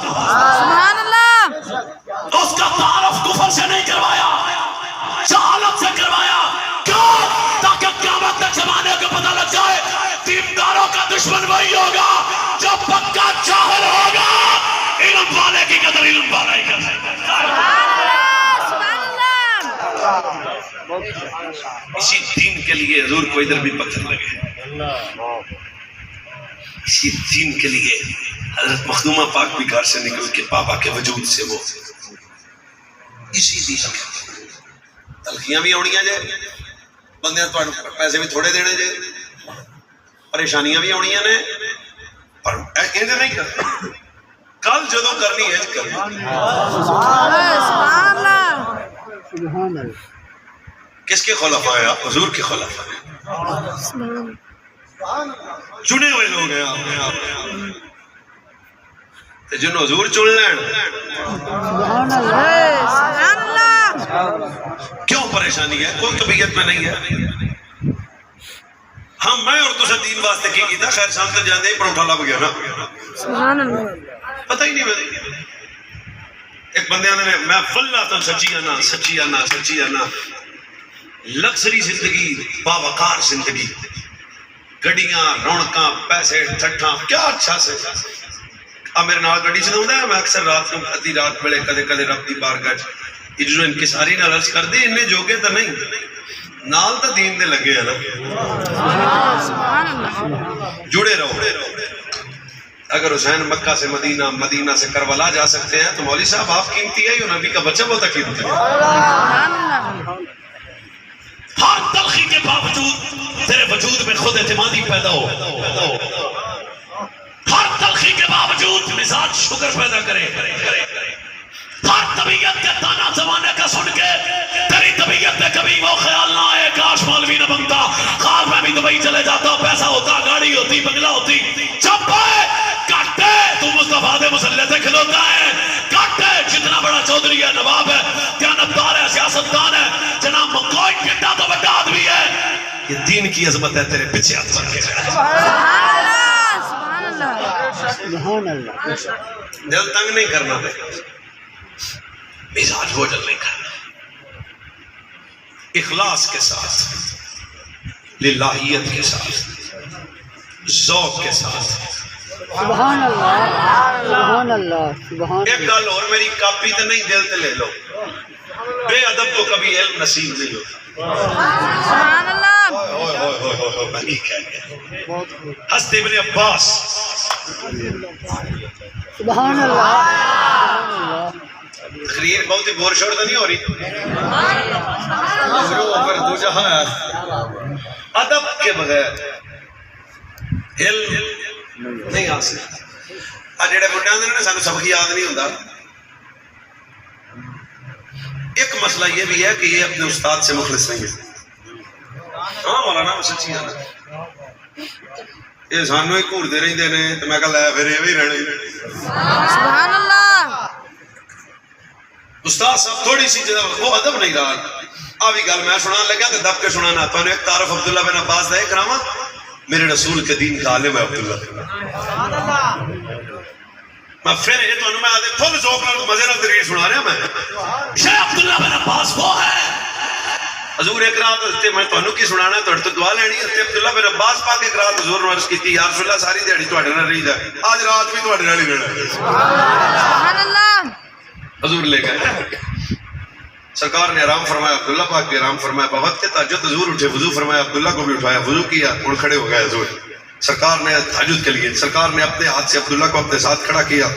سبحان اللہ. اس کا تعارف کفر سے نہیں کروایا جہالت سے کروایا. کیوں؟ تاکہ قیامت تک زمانے کو پتہ لگ جائے دینداروں کا دشمن وہی ہوگا جو پکا جاہل ہوگا. علم والے کی قدر علم والا ہی کرتا ہے. سبحان اللہ. اسی دین کے لیے حضور کو ادھر بھی پتھر لگے. اسی دین کے لیے حضرت مخدومہ پاک بھی گھر سے نکل کے بابا کے وجود سے وہ اسی دین کے تلخیاں بھی آنیاں جے بندیاں تو پیسے بھی تھوڑے دینے جے پریشانیاں بھی آنیاں نے پر انج نہیں کرنا کل جدو کرنی ہے کرنی. سبحان اللہ. سبحان اللہ. کس کے خلفاء ہیں آپ؟ حضور کے خلفاء ہیں چنے ہوئے لوگ ہیں آپ جنہوں حضور چن لین سبحان اللہ. سبحان اللہ. کیوں پریشانی ہے کوئی طبیعت میں نہیں ہے. ہم میں اور تسے دین واسطے کی کیتا خیر شام تک جاندے ہی پروٹھا لب گیا نا سبحان اللہ. پتہ ہی نہیں میں ایک بندے نے میں واللہ تو سچی آنا لگژری زندگی باوقار زندگی گڈیاں رونقاں پیسے ٹھٹھاں کیا اچھا سے میرے نال گڈی چلاوندا ہے میں اکثر رات کو ادھی رات ویلے کدے کدے رب دی بارگاہ وچ جو انکساری نال عرض کردے اننے جوگے تے نہیں نال تے دین دے لگے ہیں نا. سبحان اللہ. جڑے رہو. اگر حسین مکہ سے مدینہ مدینہ سے کربلا جا سکتے ہیں تو مولوی صاحب آپ قیمتی ہے یہ نبی کا بچہ بہت قیمتی ہے. سبحان اللہ. ہر تلخی کے باوجود تیرے وجود میں خود اعتمادی پیدا ہو. ہر تلخی کے باوجود مزاج شکر پیدا کرے. ہر طبیعت کے تانا زمانے کا سن کے تیری طبیعت میں کبھی وہ خیال نہ آئے کاش مولوی نہ بنتا خواب میں بھی دبئی چلے جاتا پیسہ ہوتا گاڑی ہوتی بنگلہ ہوتی. جب پائے کاٹے تو مصطفیٰ دے مسلح سے کھلوتا ہے کاٹے جتنا بڑا چودھری ہے نواب ہے دیانتدار ہے سیاستدان ہے جناب کوئی ٹھنڈا تو بڑا آدمی ہے. یہ دین کی عظمت ہے تیرے پیچھے ہاتھ بن کے سبحان اللہ. سبحان اللہ. دل تنگ نہیں کرنا مزاج بوجھل نہیں کرنا اخلاص کے ساتھ للہیت کے ساتھ ذوق کے ساتھ. سبحان اللہ. سبحان اللہ. سبحان ایک گل اور میری کاپی تے نہیں دل تے لے لو بے ادب کو کبھی علم نصیب نہیں ہوتا. سبحان اللہ. میں نہیں کہہ گیا حضرت ابن عباس سبحان اللہ. تقریر بہت ہی بور شور تو نہیں ہو رہی ادب کے بغیر علم نہیں آ سکتا. جڑے منڈے آدھے نے سانو سبق یاد نہیں ہوتا. ایک مسئلہ یہ بھی ہے کہ یہ اپنے استاد سے مخلص نہیں ہے. ہاں مولانا سچی ہے یہ سانو ہی گھورتے رہتے ہیں تو میں کہا لے پھر یہ بھی رہنے. سبحان اللہ. استاد صاحب تھوڑی سی جگہ وہ ادب نہیں رہا. آبی گل میں سنان لگا تو دب کے سنانا تو ایک تعارف عبداللہ بن عباس دا کراواں میرے رسول کے دین کا عالم ہے عبداللہ. میں پھر یہ تو میں آدھے فل ذوق نال مزے نال تقریر سنا رہا میں. شیخ عبداللہ بن عباس وہ ہے حضور ایک رات حضرت میں تانوں کی سنانا تہاڈے تو دعا لینی حضرت عبداللہ بن عباس پاک ایک رات حضور نے عرض کیتی یا رسول اللہ ساری دیہڑی تہاڈے نال رہی جائے آج رات بھی تہاڈے نال ہی رہنا سبحان اللہ. حضور لے گئے سرکار نے آرام فرمایا عبداللہ پاک بھی آرام فرمایا بوقت تہجد حضور اٹھے وضو فرمایا عبداللہ کو بھی اٹھایا وضو کیا اور کھڑے ہو گئے حضور سرکار نے تہجد کے لیے سرکار نے اپنے ہاتھ سے عبداللہ کو اپنے ساتھ کھڑا کیا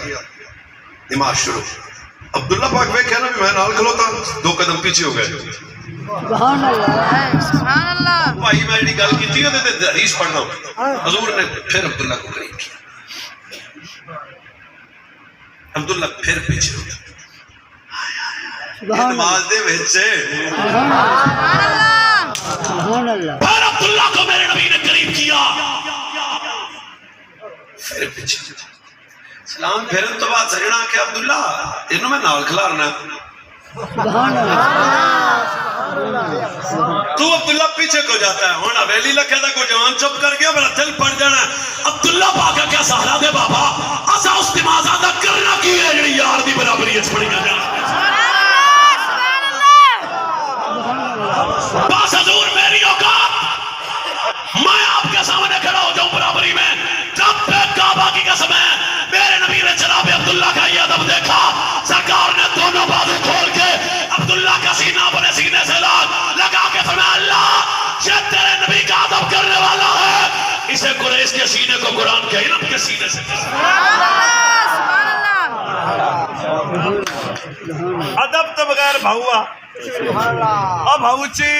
نماز شروع عبداللہ پاک ویکھیا نا بھی میں نال کھلوتا 2 قدم پیچھے ہو گئے سبحان اللہ سبحان اللہ. بھائی میں جی گل کی حدیث پڑھنا حضور نے پھر عبداللہ کو قریب کیا عبداللہ پھر پیچھے ہو گیا سبحان اللہ نماز دے وچ سبحان اللہ سبحان اللہ پھر عبداللہ کو میرے نبی نے قریب کیا پھر پیچھے سلام پھرن تو بعد سجنا کہ عبداللہ انہوں میں نال کھلارنا سبحان اللہ تو عبداللہ پیچھے کو جاتا ہے ہونا ویلی لکھے دا کو جوان چپ کر گیا میرا دل پڑ جانا ہے عبداللہ پاکا کیا سہلا دے بابا اسا اس نماز آدھا کرنا کی ہے جڑی یار دی برابری اچھ پڑی جانا باس حضور میری اوقات میں آپ کے سامنے کھڑا ہو جاؤں برابری میں جب پہ کعبہ کی قسم ہے میرے نبی نے جناب عبداللہ کا یہ ادب دیکھا سرکار نے دونوں بازو کھول کے عبداللہ کا سینہ اپنے سینے سے لگا کے فرمایا اللہ یہ تیرے نبی کا ادب کرنے والا ہے اسے قریش کے سینے کو قرآن کے علم کے سینے سے ادب تو بغیر بھاؤا اب بھاؤچی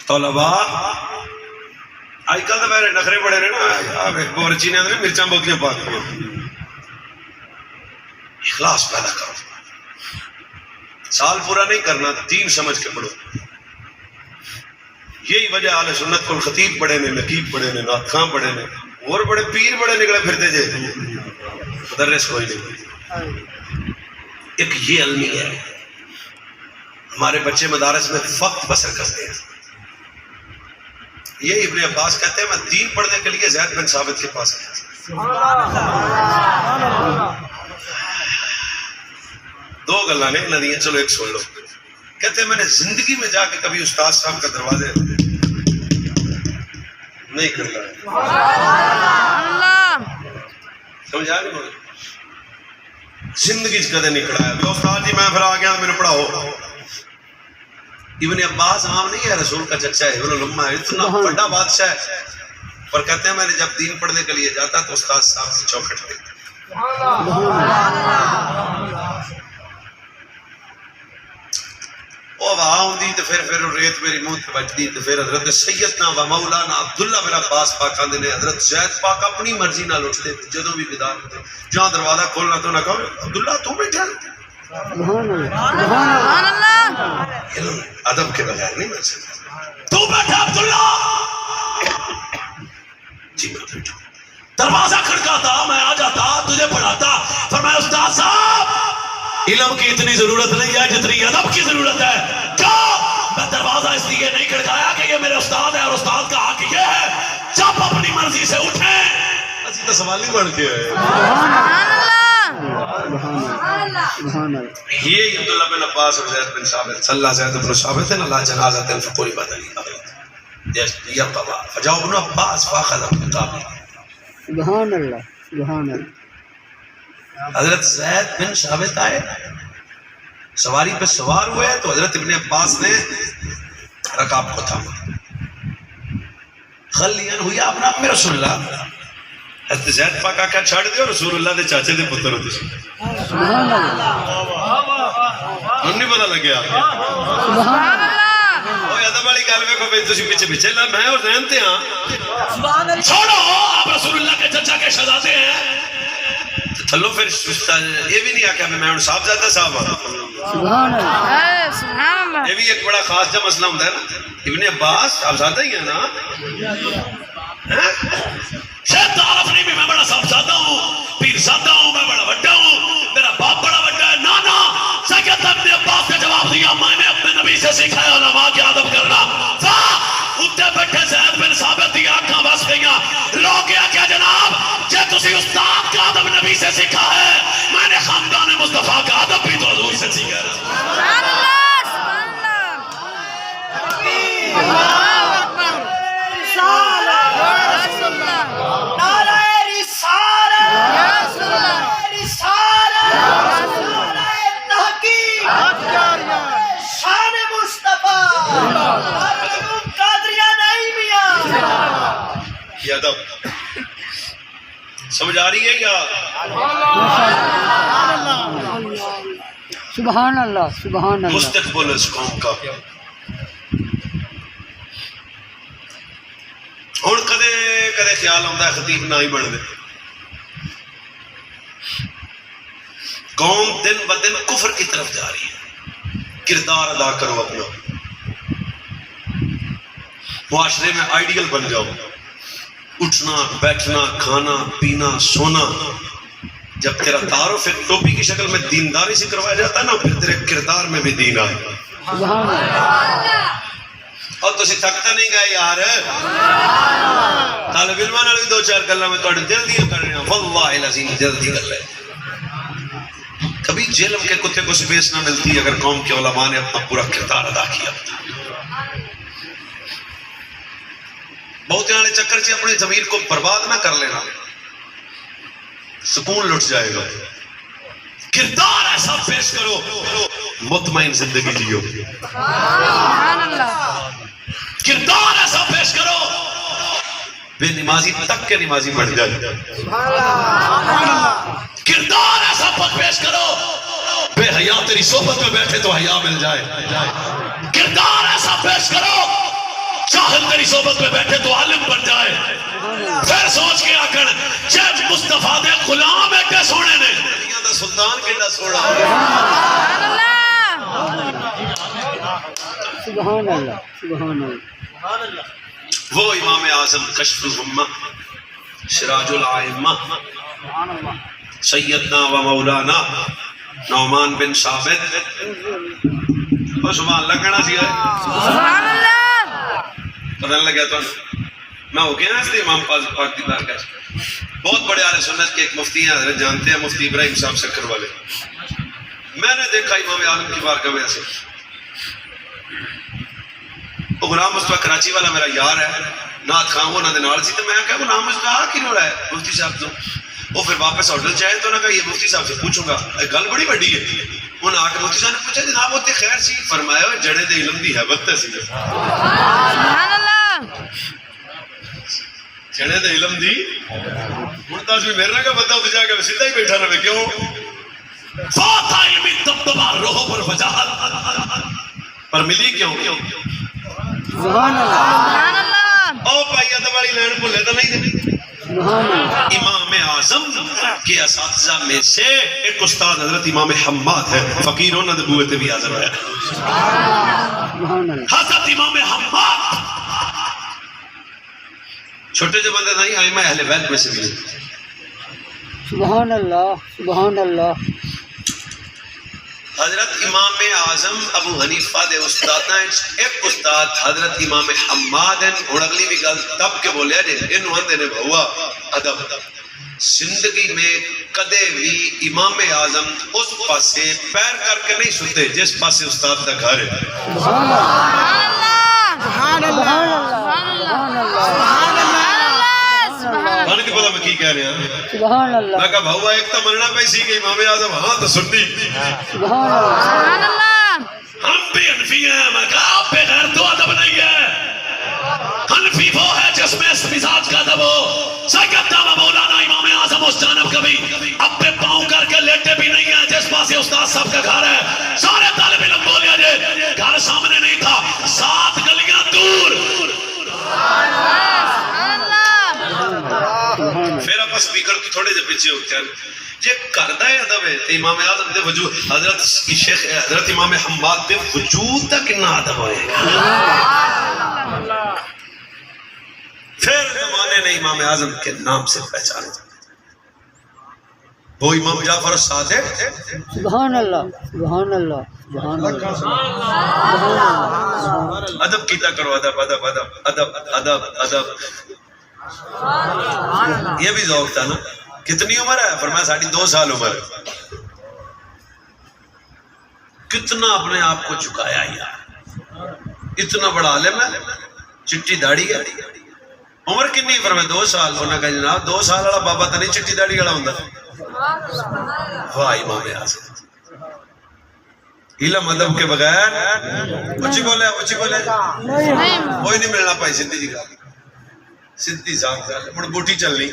طلباء آج کل تو میرے نخرے بڑے رہے نا بورچی نے مرچاں بوتیاں پاک دیا اخلاص پیدا کرو سال پورا نہیں کرنا دین سمجھ کے پڑھو یہی وجہ اہل سنت کو خطیب بڑے نے نقیب بڑے نے نعت خواں بڑے نے اور بڑے پیر بڑے نکلے پھرتے جے مدرس کوئی نہیں ایک یہ علمی ہے ہمارے بچے مدارس میں وقت بسر کرتے ہیں یہ ابن عباس کہتے ہیں میں دین پڑھنے کے لیے زید بن ثابت کے پاس گیا 2 گلاں نے ندیاں چلو ایک سن لو کہتے ہیں میں نے زندگی میں جا کے کبھی استاد صاحب کا دروازے نہیں کھڑکایا سمجھا نہیں مجھے زندگی کدے نہیں کھڑایا استاد جی میں پھر آ گیا میرے پڑھاؤ ابن عباس عام نہیں ہے رسول کا چچا ہے ابن الامہ ہے اتنا بڑا بادشاہ ہے پر کہتے ہیں میں نے جب دین پڑھنے کے لیے جاتا تو استاد صاحب سے چوکھٹ پہ وہ وہاں ہوں دی تو پھر ریت میری منہ تے بچ دی تو پھر حضرت سیدنا و مولانا عبداللہ بن عباس پاک آندے نے حضرت زید پاک اپنی مرضی نال اٹھتے جدوں بھی بیدار ہوتے جہاں دروازہ کھولنا تو نہ کہو عبداللہ تو بیٹھا سبحان اللہ علم ادب کے بغیر نہیں مل سکتا تو بیٹھا عبداللہ جی میں بیٹھا دروازہ کھڑکاتا میں آ جاتا تجھے پڑھاتا فرمایا استاد صاحب علم کی اتنی ضرورت نہیں ہے جتنی ادب کی ضرورت ہے کیوں میں دروازہ اس لیے نہیں کھڑکایا کہ یہ میرے استاد ہے اور استاد کا حق یہ ہے جب اپنی مرضی سے اٹھیں اسی تو سوال نہیں بڑھ کے یہ عبداللہ بن عباس اور زید بن ثابت صلی اللہ زید بن ثابت ہے اللہ جنازت فقوری بدلی یرقبا فجاؤ ابن عباس فاخذ بقابل سبحان اللہ سبحان اللہ حضرت زید بن ثابت آئے سواری پہ سوار ہوئے تو حضرت ابن عباس نے رکاب کو تھاما خلیان ہوئی آپ نام میں رسول اللہ حضرت زید پاک آکھا چھاڑ دے اور رسول اللہ دے چاچے دے پتر ہوتے سبحان اللہ نہیں پتا لگیا سبحان اللہ اوہ ادب والی گل میں کو بھی تسی پیچھے پیچھے میں اور ذہنتے ہاں چھوڑو آپ رسول اللہ کے چچا کے شہزادے ہیں تھلو پھر یہ بھی نہیں آکھا میں ان صاحب زیادہ صاحب سبحان اللہ یہ بھی ایک بڑا خاص جا مسئلہ ہوتا ہے نا ابن عباس صاحب زیادہ ہی ہے نا شاید تعارف نہیں بھی میں بڑا صاحب زیادہ ہوں پیر زیادہ ہوں میں بڑا بڑا ہوں میرا باپ بڑا بڑا ہے نانا سید ابن عباس نے جواب دیا میں نے اپنے نبی سے سیکھا ہے علماء کے ادب کرنا اتنے بیٹھے زید بن ثابت دی آنکھاں بس گئیاں رو گیا کیا جناب جے تسی استاد کا ادب نبی سے سیکھا ہے میں نے خاندان سچی کہہ رہا سبحان اللہ سبحان اللہ رسالت یا رسول اللہ نعرہ رسالت یا رسول اللہ رسالت یا رسول اللہ تحقیق شان مصطفیٰ قادریہ نہیں میاں یہ ادب سمجھ آ رہی ہے یا سبحان اللہ سبحان اللہ مستقبل اس قوم کا ہوں کدے کدے خیال آتا ہے خطیب نہ ہی بن دے قوم دن ب دن کفر کی طرف جا رہی ہے کردار ادا کرو اپنا معاشرے میں آئیڈیل بن جاؤ اٹھنا بیٹھنا کھانا پینا سونا جب تیرا تعارف ایک ٹوپی کی شکل میں دینداری سے کروایا جاتا ہے نا پھر تیرے کردار میں بھی دین آئے سبحان اللہ اور تسی تھکتا نہیں گئے یار طالب علمان والی دو چار گلاں میں تھوڑے دل دیا کر رہے ہیں واللہ العظیم دل دی گل ہے کبھی جیلم کے کتے کو سپیس نہ ملتی اگر قوم کے علماء نے اپنا پورا کردار ادا کیا بہت والے چکر سے اپنے ضمیر کو برباد نہ کر لینا سکون لٹ جائے گا کردار ایسا پیش کرو مطمئن زندگی جیو سبحان اللہ کردار ایسا پیش کرو بے نمازی تک کے نمازی بن جائے کردار ایسا پیش کرو بے حیا تیری صحبت میں بیٹھے تو حیا مل جائے کردار ایسا پیش کرو چاہل تیری صحبت میں بیٹھے تو عالم بن جائے پھر سوچ کے آکر جب مصطفیٰ دے غلام ایٹے سونے نے دنیا دا سلطان کیڑا سوڑا سبحان اللہ سبحان اللہ سبحان اللہ وہ امام اعظم کشف الغمہ سراج الائمہ سیدنا و مولانا نعمان بن ثابت سبحان اللہ کہنا سی سبحان اللہ پتہ نہیں لگا تو میں ہو گیا نا اس لیے امام پاک دی بارگاہ بہت بڑے اہل سنت کے ایک مفتی ہیں حضرت جانتے ہیں مفتی ابراہیم صاحب سکر والے میں نے دیکھا امام عالم کی بارگاہ میں ایسے وہ غلام مصطفیٰ کراچی والا میرا یار ہے نات خان وہ نہ نال سی تو میں کہا غلام مصطفیٰ کی رہا ہے مفتی صاحب تو وہ پھر واپس ہوٹل چاہے تو نہ کہا یہ مفتی صاحب سے پوچھوں گا گل بڑی بڑی ہے انہوں نے آ کے مفتی صاحب نے پوچھا جناب وہ خیر سی فرمایا جڑے دے علم دی حیبت سی سبحان اللہ جڑے دے علم دی ہن تاں بھی میرے کا بندہ تے جا کے سیدھا ہی بیٹھا رہے کیوں فات علمی دبدبہ روح پر وجاہت پر ملی کیوں سبحان اللہ سبحان اللہ او بھائی ادب والی لائن بھولے تو نہیں دے سبحان اللہ امام اعظم کے اساتذہ میں سے ایک استاد حضرت امام حماد ہے فقیر انہوں نے بوئے تے بھی حاضر ہویا سبحان اللہ حضرت امام حماد چھوٹے جو بندے نہیں ائمہ اہل بیت میں سے بھی سبحان اللہ سبحان اللہ حضرت امام اعظم ابو حنیفہ دے استاد ایک استاد حضرت امام حماد ہیں اور اگلی بھی گل تب کے بولیا جے انہوں آندے نے بھوا ادب زندگی میں کدے بھی امام اعظم اس پاسے پیر کر کے نہیں سنتے جس پاسے استاد دا گھر ہے سبحان اللہ سبحان اللہ سبحان اللہ بھانے کی پتہ میں کی کہہ رہے ہیں سبحان اللہ میں کہا بھوا ایک تو مننا پیسی کہ امام اعظم ہاں تو سنی سبحان اللہ سبحان اللہ ہم بھی حنفی ہیں میں کہا آپ پہ غیر تو ادب نہیں ہے حنفی وہ ہے جس میں اس مزاج کا ادب ہو سیدنا و مولانا امام اعظم اس جانب کبھی اب پہ پاؤں کر کے لیٹے بھی نہیں ہیں جس پاسے استاد صاحب کا گھر ہے سارے طالب علم بولیا جے گھر سامنے نہیں تھا 7 گلیاں دور پھر آپ سپیکر کی تھوڑے سے پیچھے ہوتے ہیں یہ کردہ ادب ہے امام اعظم دے وجود حضرت شیخ حضرت امام حماد دے وجود تک کتنا ادب ہوئے پھر زمانے نے امام اعظم کے نام سے پہچانا وہ امام جعفر الصادق سبحان اللہ سبحان اللہ سبحان اللہ ادب کیتا کرو ادب ادب ادب ادب ادب ادب یہ بھی ذوق تھا نا کتنی عمر ہے فرمایا 2.5 سال عمر کتنا اپنے آپ کو جھکایا یار، اتنا بڑا عالم ہے، چٹی داڑھی ہے. عمر کنی فرمائے 2 سال. انہوں نے کہا جناب 2 سال والا بابا تو نہیں چٹی داڑھی والا ہوندا. واہ امام اعظم، علم ادب کے بغیر اچھی بولے اچھی بولے کوئی نہیں ملنا پائی. سدھی جی گل، سدھی صاحب گل. ہن بوٹی چلنی.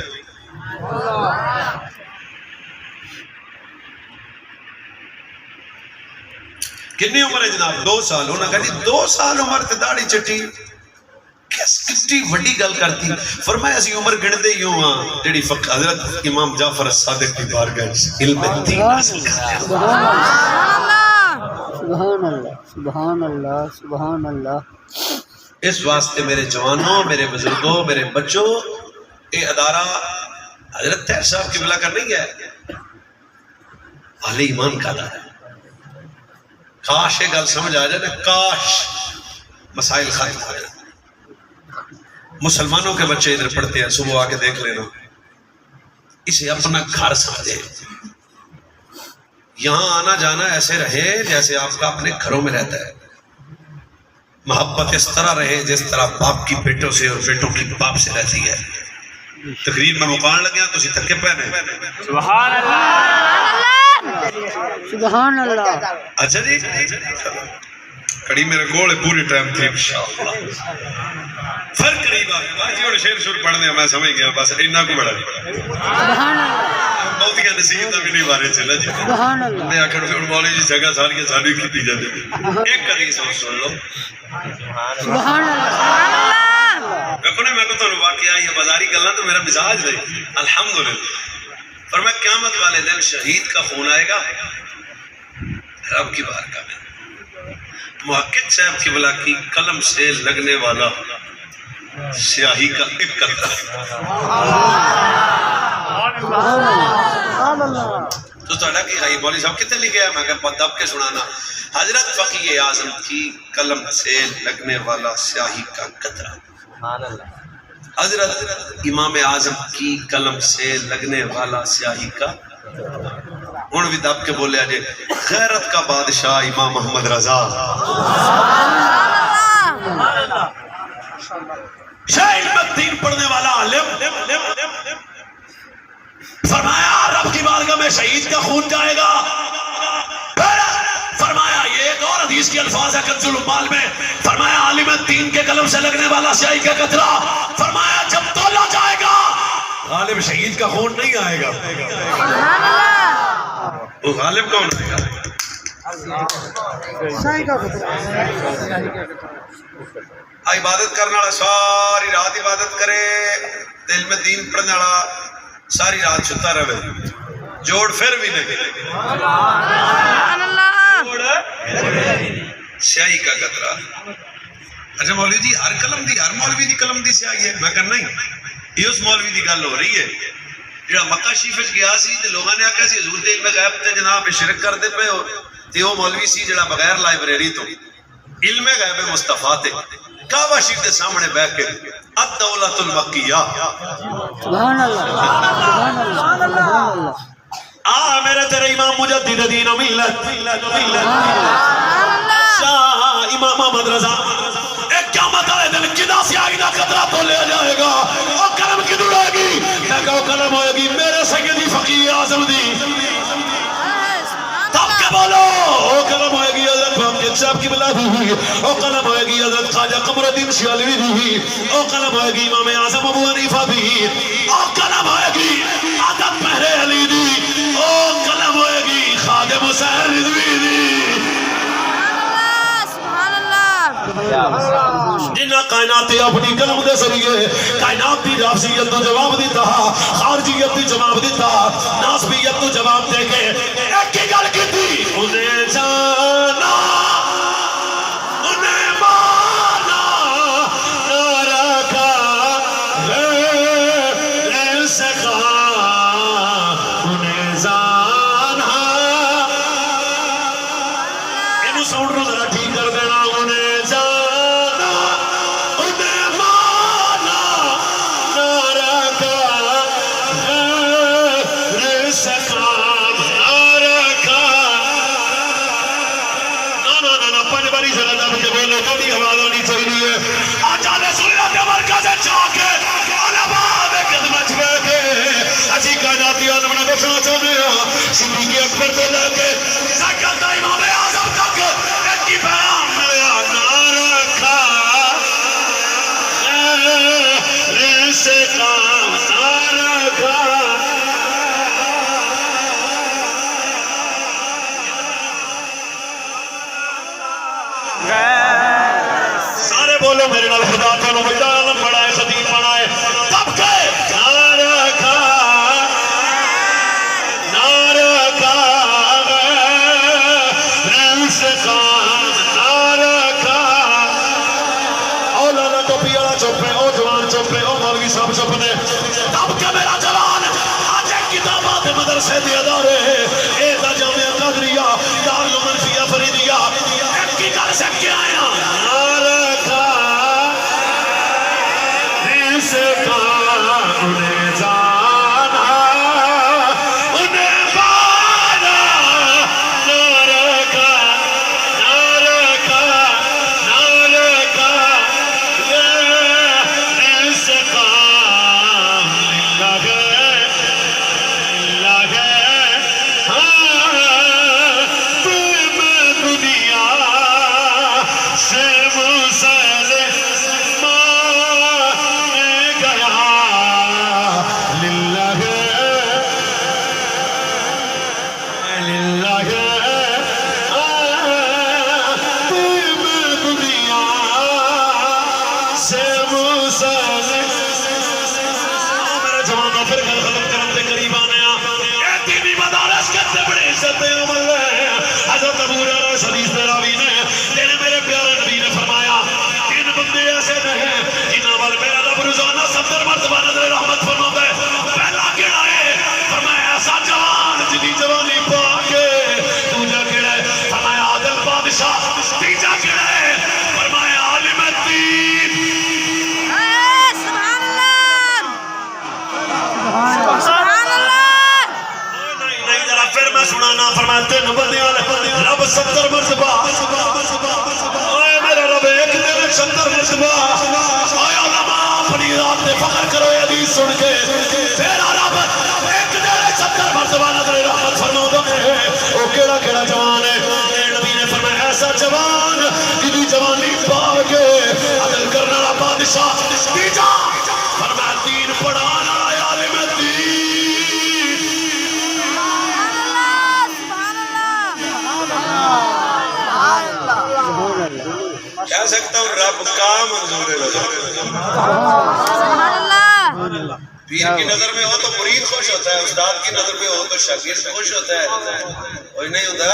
کنی عمر ہے جناب؟ 2 سال. انہوں نے کہا جی 2 سال عمر تے داڑھی چٹی کتنی وڈی گل کرتی. فرمایا اسی عمر گنتے ہی ہوں جڑی حضرت امام جعفر الصادق کی بارگاہ علم دین حاصل کر لیا. سبحان اللہ سبحان اللہ سبحان اللہ. اس واسطے میرے جوانوں، میرے بزرگوں، میرے بچوں، یہ ادارہ حضرت طاہر صاحب کی بلا کر نہیں ہے، اہل ایمان کا ادارہ. کاش یہ گل سمجھ آ جائے نا، کاش مسائل ختم ہو جائے. مسلمانوں کے بچے ادھر پڑھتے ہیں، صبح آ کے دیکھ لینا. اسے اپنا گھر سمجھے، یہاں آنا جانا ایسے رہے جیسے آپ کا اپنے گھروں میں رہتا ہے. محبت اس طرح رہے جس طرح باپ کی بیٹوں سے اور بیٹوں کی باپ سے رہتی ہے. تقریر میں مکان لگیا تو اسی تھکے پہنے. سبحان اللہ سبحان اللہ. اچھا جی کڑی میرے گول پوری ٹائم تھی انشاءاللہ. پھر قریب آ گیا جی. اور شیر شور پڑھ دیا میں سمجھ گیا بس اتنا کو بڑا سبحان اللہ بہت ہی نصیب کا بھی نہیں بارے چلا جی. سبحان اللہ. میں آخر پھر مولوی جی جگہ ساری ساری کی جاتی. ایک حدیث سن لو. سبحان اللہ. دیکھو نا میں کو تو واقعہ یہ بازاری گلاں تو میرا مزاج ہے الحمدللہ. پر میں قیامت والے دن شہید کا خون آئے گا رب کی بارگاہ میں. محقق صاحب کی بلا کی قلم سے لگنے والا سیاہی کا ایک قطرہ تو تھوڑا کی خائی مولوی صاحب کتنے لکھے ہیں؟ میں کہا دب کے سنانا. حضرت فقی اعظم کی قلم سے لگنے والا سیاہی کا قطرہ. حضرت امام اعظم کی قلم سے لگنے والا سیاہی کا. ہوں بھی دب کے بولے آجے غیرت کا بادشاہ امام محمد رضا شاہ علم الدین پڑھنے والا عالم فرمایا رب کی بارگاہ میں شہید کا خون جائے گا. فرمایا یہ ایک اور حدیث کی الفاظ ہے کنز العمال میں. فرمایا عالم الدین کے قلم سے لگنے والا سیاہی کا قطرہ. فرمایا جب تولا جائے گا غالب شہید کا خون نہیں آئے گا. وہ غالب کون آئے گا؟ عبادت کرنے والا ساری رات عبادت کرے، علم دین پڑھنے والا ساری رات چھتا رہے، جوڑ پھر بھی نہیں. سیاہی کا قطرہ. اچھا مولوی جی ہر قلم دی ہر مولوی دی قلم دی سیاہی ہے؟ میں کہا نہیں، یہ اس مولوی دی گل ہو رہی ہے جڑا مکہ شریف گیا سی تے لوگاں نے آکھیا سی حضور دے علم غیب تے جناب شرک کردے پے ہو. تے وہ مولوی سی جڑا بغیر لائبریری تو علم غیب مصطفیٰ تے کعبہ شریف کے سامنے بیٹھ کے الدولۃ المکیہ سبحان اللہ سبحان اللہ سبحان اللہ. آ میرے تیرے امام مجدد دین و ملت شاہ امام محمد رضا ایک قیامت والے دن کدا سیاہی دا قطرہ تو لے جائے گا. اور قلم کی اڑے گی؟ میں کہا قلم ہوئے گی میرے سیدی فقی اعظم دی. تب کے بولو او قلم ہوئے گی حضرت محمد صاحب کی بلا دی. او قلم ہوئے گی حضرت خواجہ قمر الدین شیالوی دی. او قلم ہوئے گی امام اعظم ابو حنیفہ دی. او قلم ہوئے گی عادت پہرے علی دی. او قلم ہوئے گی خادم حسین رضوی دی. جنہ کائناتی اپنی قلم دے ذریعے کائنات دی رافضیت تو جواب دیتا، خارجیت دی جواب دیتا، ناسبیت تو جواب دے کے ایک ہی گل کیتی انہیں جانا انہیں مانا نہ رکھا غیر سکھا انہیں جانا. انہوں ساؤنڈ رو ذرا ٹھیک کر دینا. انہیں جانا انہیں مانا نہ رکھا غیر سکھا نہ رکھا چاہتے ہیں صدیق اکبر سے لے کے سکت امام اعظم تک ایک ہی پیغام ملیا نعرہ کھا رزق نعرہ کھا سارے بولو میرے نال خدا تعالی بڑا عالم بڑا ہے خطیب بڑا ہے تب کہ نعرہ کھا نعرہ کھا رزق نعرہ کھا او لالا ٹوپی والا چپ ہے او جوان چپ ہے او مولوی صاحب چپ نے تب کہ میرا جوان آج ایک کتابات مدرسے دے ادارے اے دا جامعہ قادریہ دارالمنفیہ فریدیہ ایک کی گھر سے کیا آیا نعرہ کھا رزق انہیں جانا انہیں پانا نعرہ کھا نعرہ کھا نعرہ کھا رزق للہ تین بندیاں رب 70 مرتبہ اے میرا رب ایک دن 70 مرتبہ اے علماء اپنی ذات پہ فخر کرو یہ حدیث سن کے تیرا رب ایک دن 70 مرتبہ نظر رحمت فرماتا ہے او کیڑا کیڑا جوان ہے نبی نے فرمایا ایسا جوان جدی جوانی پا کے عدل کرنے والا بادشاہ تیجا فرمایا دین پڑھانا عالم دین کہہ سکتا ہوں رب کا منظور ہے پیر کی نظر میں ہو تو مرید خوش ہوتا ہے استاد کی نظر میں ہو تو شاگرد خوش ہوتا ہے کوئی نہیں ہوتا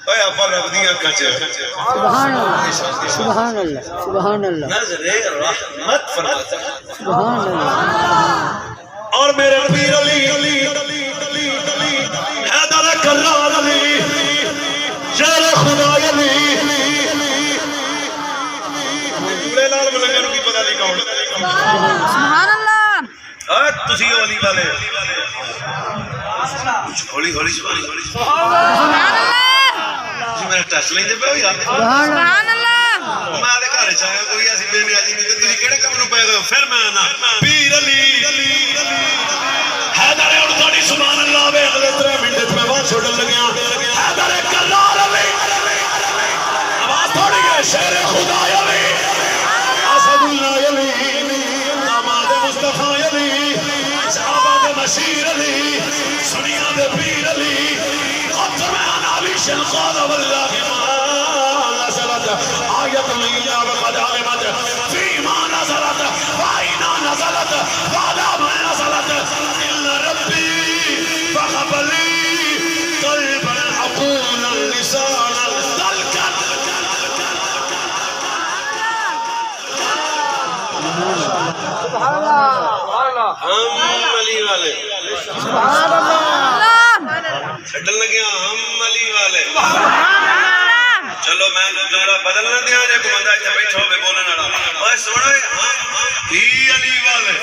اوے اپا رب دی اکھاں چ سبحان اللہ سبحان اللہ سبحان اللہ نظر رحمت فرماتا ہے سبحان اللہ اور میرے پیر علی حیدر کرار علی شیر خدا علی پورے لال ملنگا کی پتہ نہیں کون سبحان اللہ تسی علی والے ہولی ہولی سبحان اللہ تسی میرا ٹچ لیندے پے ہو یار سبحان اللہ میں دے گھر چاہیا کوئی ایسی بے نیازی نہیں تے تسی کیڑے کم نو پے گئے پھر میں آنا پیر علی حیدر اور تھوڑی سبحان اللہ وے اگلے 3 منٹ میں بات چھوڑن لگیا حیدر کرار علی آواز تھوڑی ہے شیر خدا علی اسد اللہ علی داماد مصطفی علی صحابہ مشیر علی سنیا دے پیر علی قطر میں اناوی شلقاد واللہ ما نزلت آیت الیا وقد علمت فیما نزلت وائنا نزلت وعلا ما نزلت الا ربی فقبلی قلبا عقولا لسانا دلکا ہم علی والے چھڑن لگیا ہم علی والے چلو میں جملہ بدل نہ دیا جے کو بندہ ایتھے بیٹھا ہوے بولن والا اوے سنو ہم بھی علی والے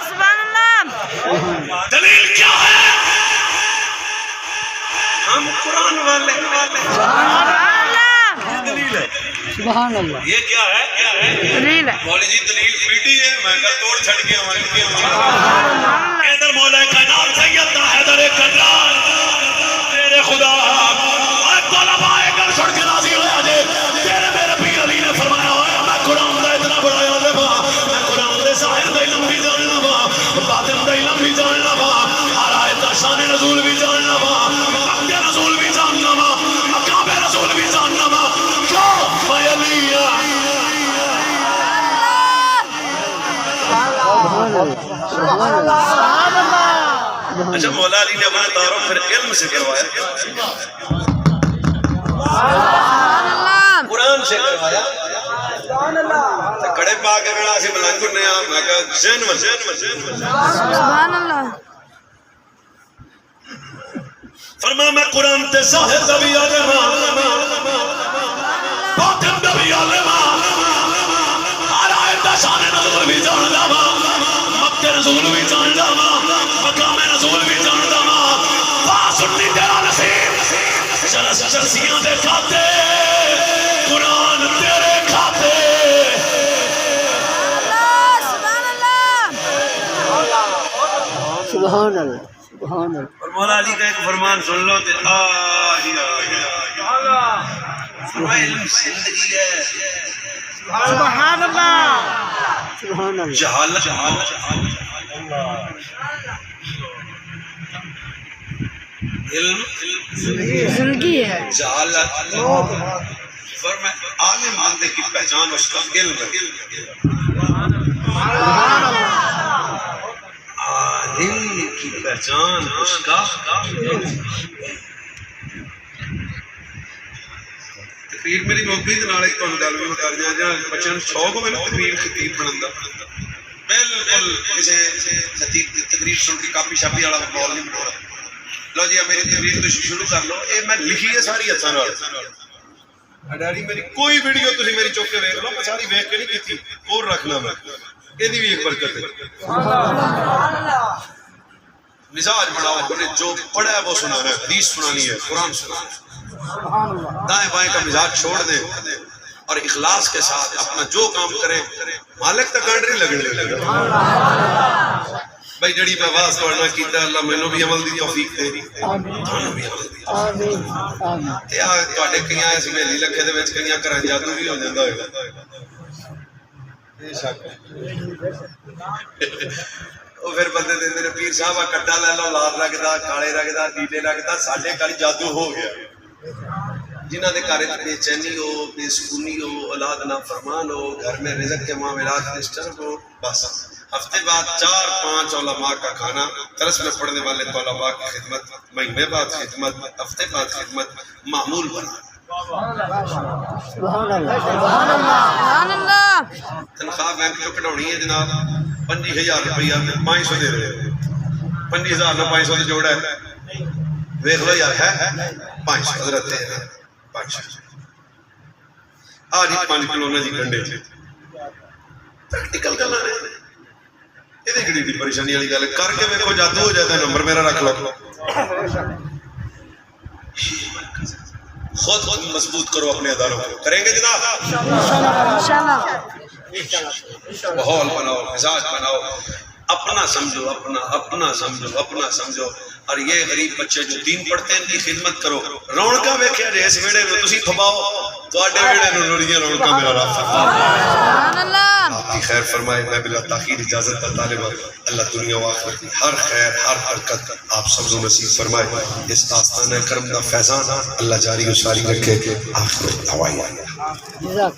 سبحان اللہ دلیل کیا ہے ہم قرآن والے سبحان اللہ دلیل ہے سبحان اللہ یہ کیا ہے؟ دلیل ہے مولوی جی دلیل پیٹی ہے، میں کہا توڑ چھڑ گیا ادھر مولا کائنات سید حیدر کرار تیرے خدا طلباء کر چھڑ کے راضی ہویا جے تیرے میرے پیر علی نے فرمایا ہویا میں قرآن دا اتنا بڑا یاد ہے میں قرآن دے ظاہر دا علم بھی جاننا با باطن دا علم بھی جاننا با ہر آیت دا شان نزول بھی جاننا با وقت نزول بھی جاننا با مقام رسول بھی جاننا با کیوں میں علی سبحان اللہ اچھا مولا علی نے اپنا تعارف پھر علم سے کروایا سبحان اللہ قرآن سے کروایا کڑے پا کے بڑا سی ملنگ نے میں کہا زین سبحان اللہ فرما میں قرآن تے ظاہر دا بھی عالم باطن دا بھی عالم ہر آیت دا شان نزول بھی جاندا مکہ رسول بھی جاندا مقام رسول بھی جاندا سنی تیرا نصیب چرسیاں دے کھاتے قرآن تیرے کھاتے سبحان اللہ سبحان اللہ سبحان اللہ اور مولا علی کا ایک فرمان سن لو تے فرمایا علم زندگی ہے سبحان اللہ سبحان اللہ جہالت علم زندگی ہے جہالت فرمایا عالم بندے کی پہچان اس کا علم ہے عالم کی پہچان اس کا تقریر میری محبت نال ایک تہاڈی گل بھی کر دیاں جہاں بچیاں نوں شوق ہوے نا تقریر خطیب بنن دا بالکل کسے خطیب دی تقریر سن کے کاپی شاپی والا ماحول نہیں بنانا لو جی میری تقریر تو شروع کر لو اے میں لکھی ہے ساری ہتھاں نال ڈیڈی میری کوئی ویڈیو تسی میری چوک کے ویکھ لو میں ساری ویکھ کے نہیں کیتی اور رکھنا میں ایدی بھی ایک برکت ہے مزاج بناؤ اپنے جو پڑھا ہے وہ سنانا ہے حدیث سنانی ہے قرآن سنانا ہے دائیں بائیں کا مزاج چھوڑ دے اور اخلاص کے ساتھ اپنا جو کام کرے مالک تک کانڈری لگنے لگا بھائی جڑی میں آواز پڑھنا کیتا ہے اللہ مینوں بھی عمل دی توفیق دے تانوں بھی عمل دی آمین آمین تے آ تواڈے کئیاں اس میلی لکھے دے وچ کئیاں گھراں جادو بھی ہو جاندا ہوئے گا بے شک وہ پھر بندے دے میرے پیر صاحب کٹا لے لو لال لگدا کالے لگدا نیلے لگدا ساڈے کل جادو ہو گیا جنہ دے گھر بے چینی ہو بے سکونی ہو اولاد نافرمان ہو گھر میں رزق کے معاملات ڈسٹرب ہو بس ہفتے بعد 4-5 علماء کا کھانا درس میں پڑھنے والے طلباء کی خدمت مہینے بعد خدمت ہفتے بعد خدمت معمول بنا سبحان اللہ سبحان اللہ سبحان اللہ تنخواہ بینک چوں کڈاونی ہے جناب 50,000 روپیہ 500 دے رہے 50,000 نہ 500 دے جوڑا ہے دیکھ لو یار ہے 500 حضرت دے رہے 500 آج 5 کلو نہ جی گنڈے تھے پریکٹیکل کرنا ہے یہ دیکھ دی پریشانی والی گل کر کے میرے کو جادو ہو جاتا ہے نمبر میرا رکھ لو خود مضبوط کرو اپنے اداروں کو کریں گے جناب انشاءاللہ ماحول بناؤ مزاج بناؤ اپنا سمجھو اپنا سمجھو اور یہ غریب بچے جو دین پڑھتے ہیں ان کی خدمت کرو رونقاں ویکھیا جے اس ویڑے نوں تسی پھباؤ تواڈے ویڑے نوں لڑیاں رونقاں میرا رب سبحان اللہ آپ کی خیر فرمائے میں بلا تاخیر اجازت کا طالب ہوں اللہ دنیا و آخرت کی ہر خیر ہر برکت آپ سب کو نصیب فرمائے اس آستانہ کرم دا فیضان اللہ جاری و ساری رکھے آخر دعوائی جزاک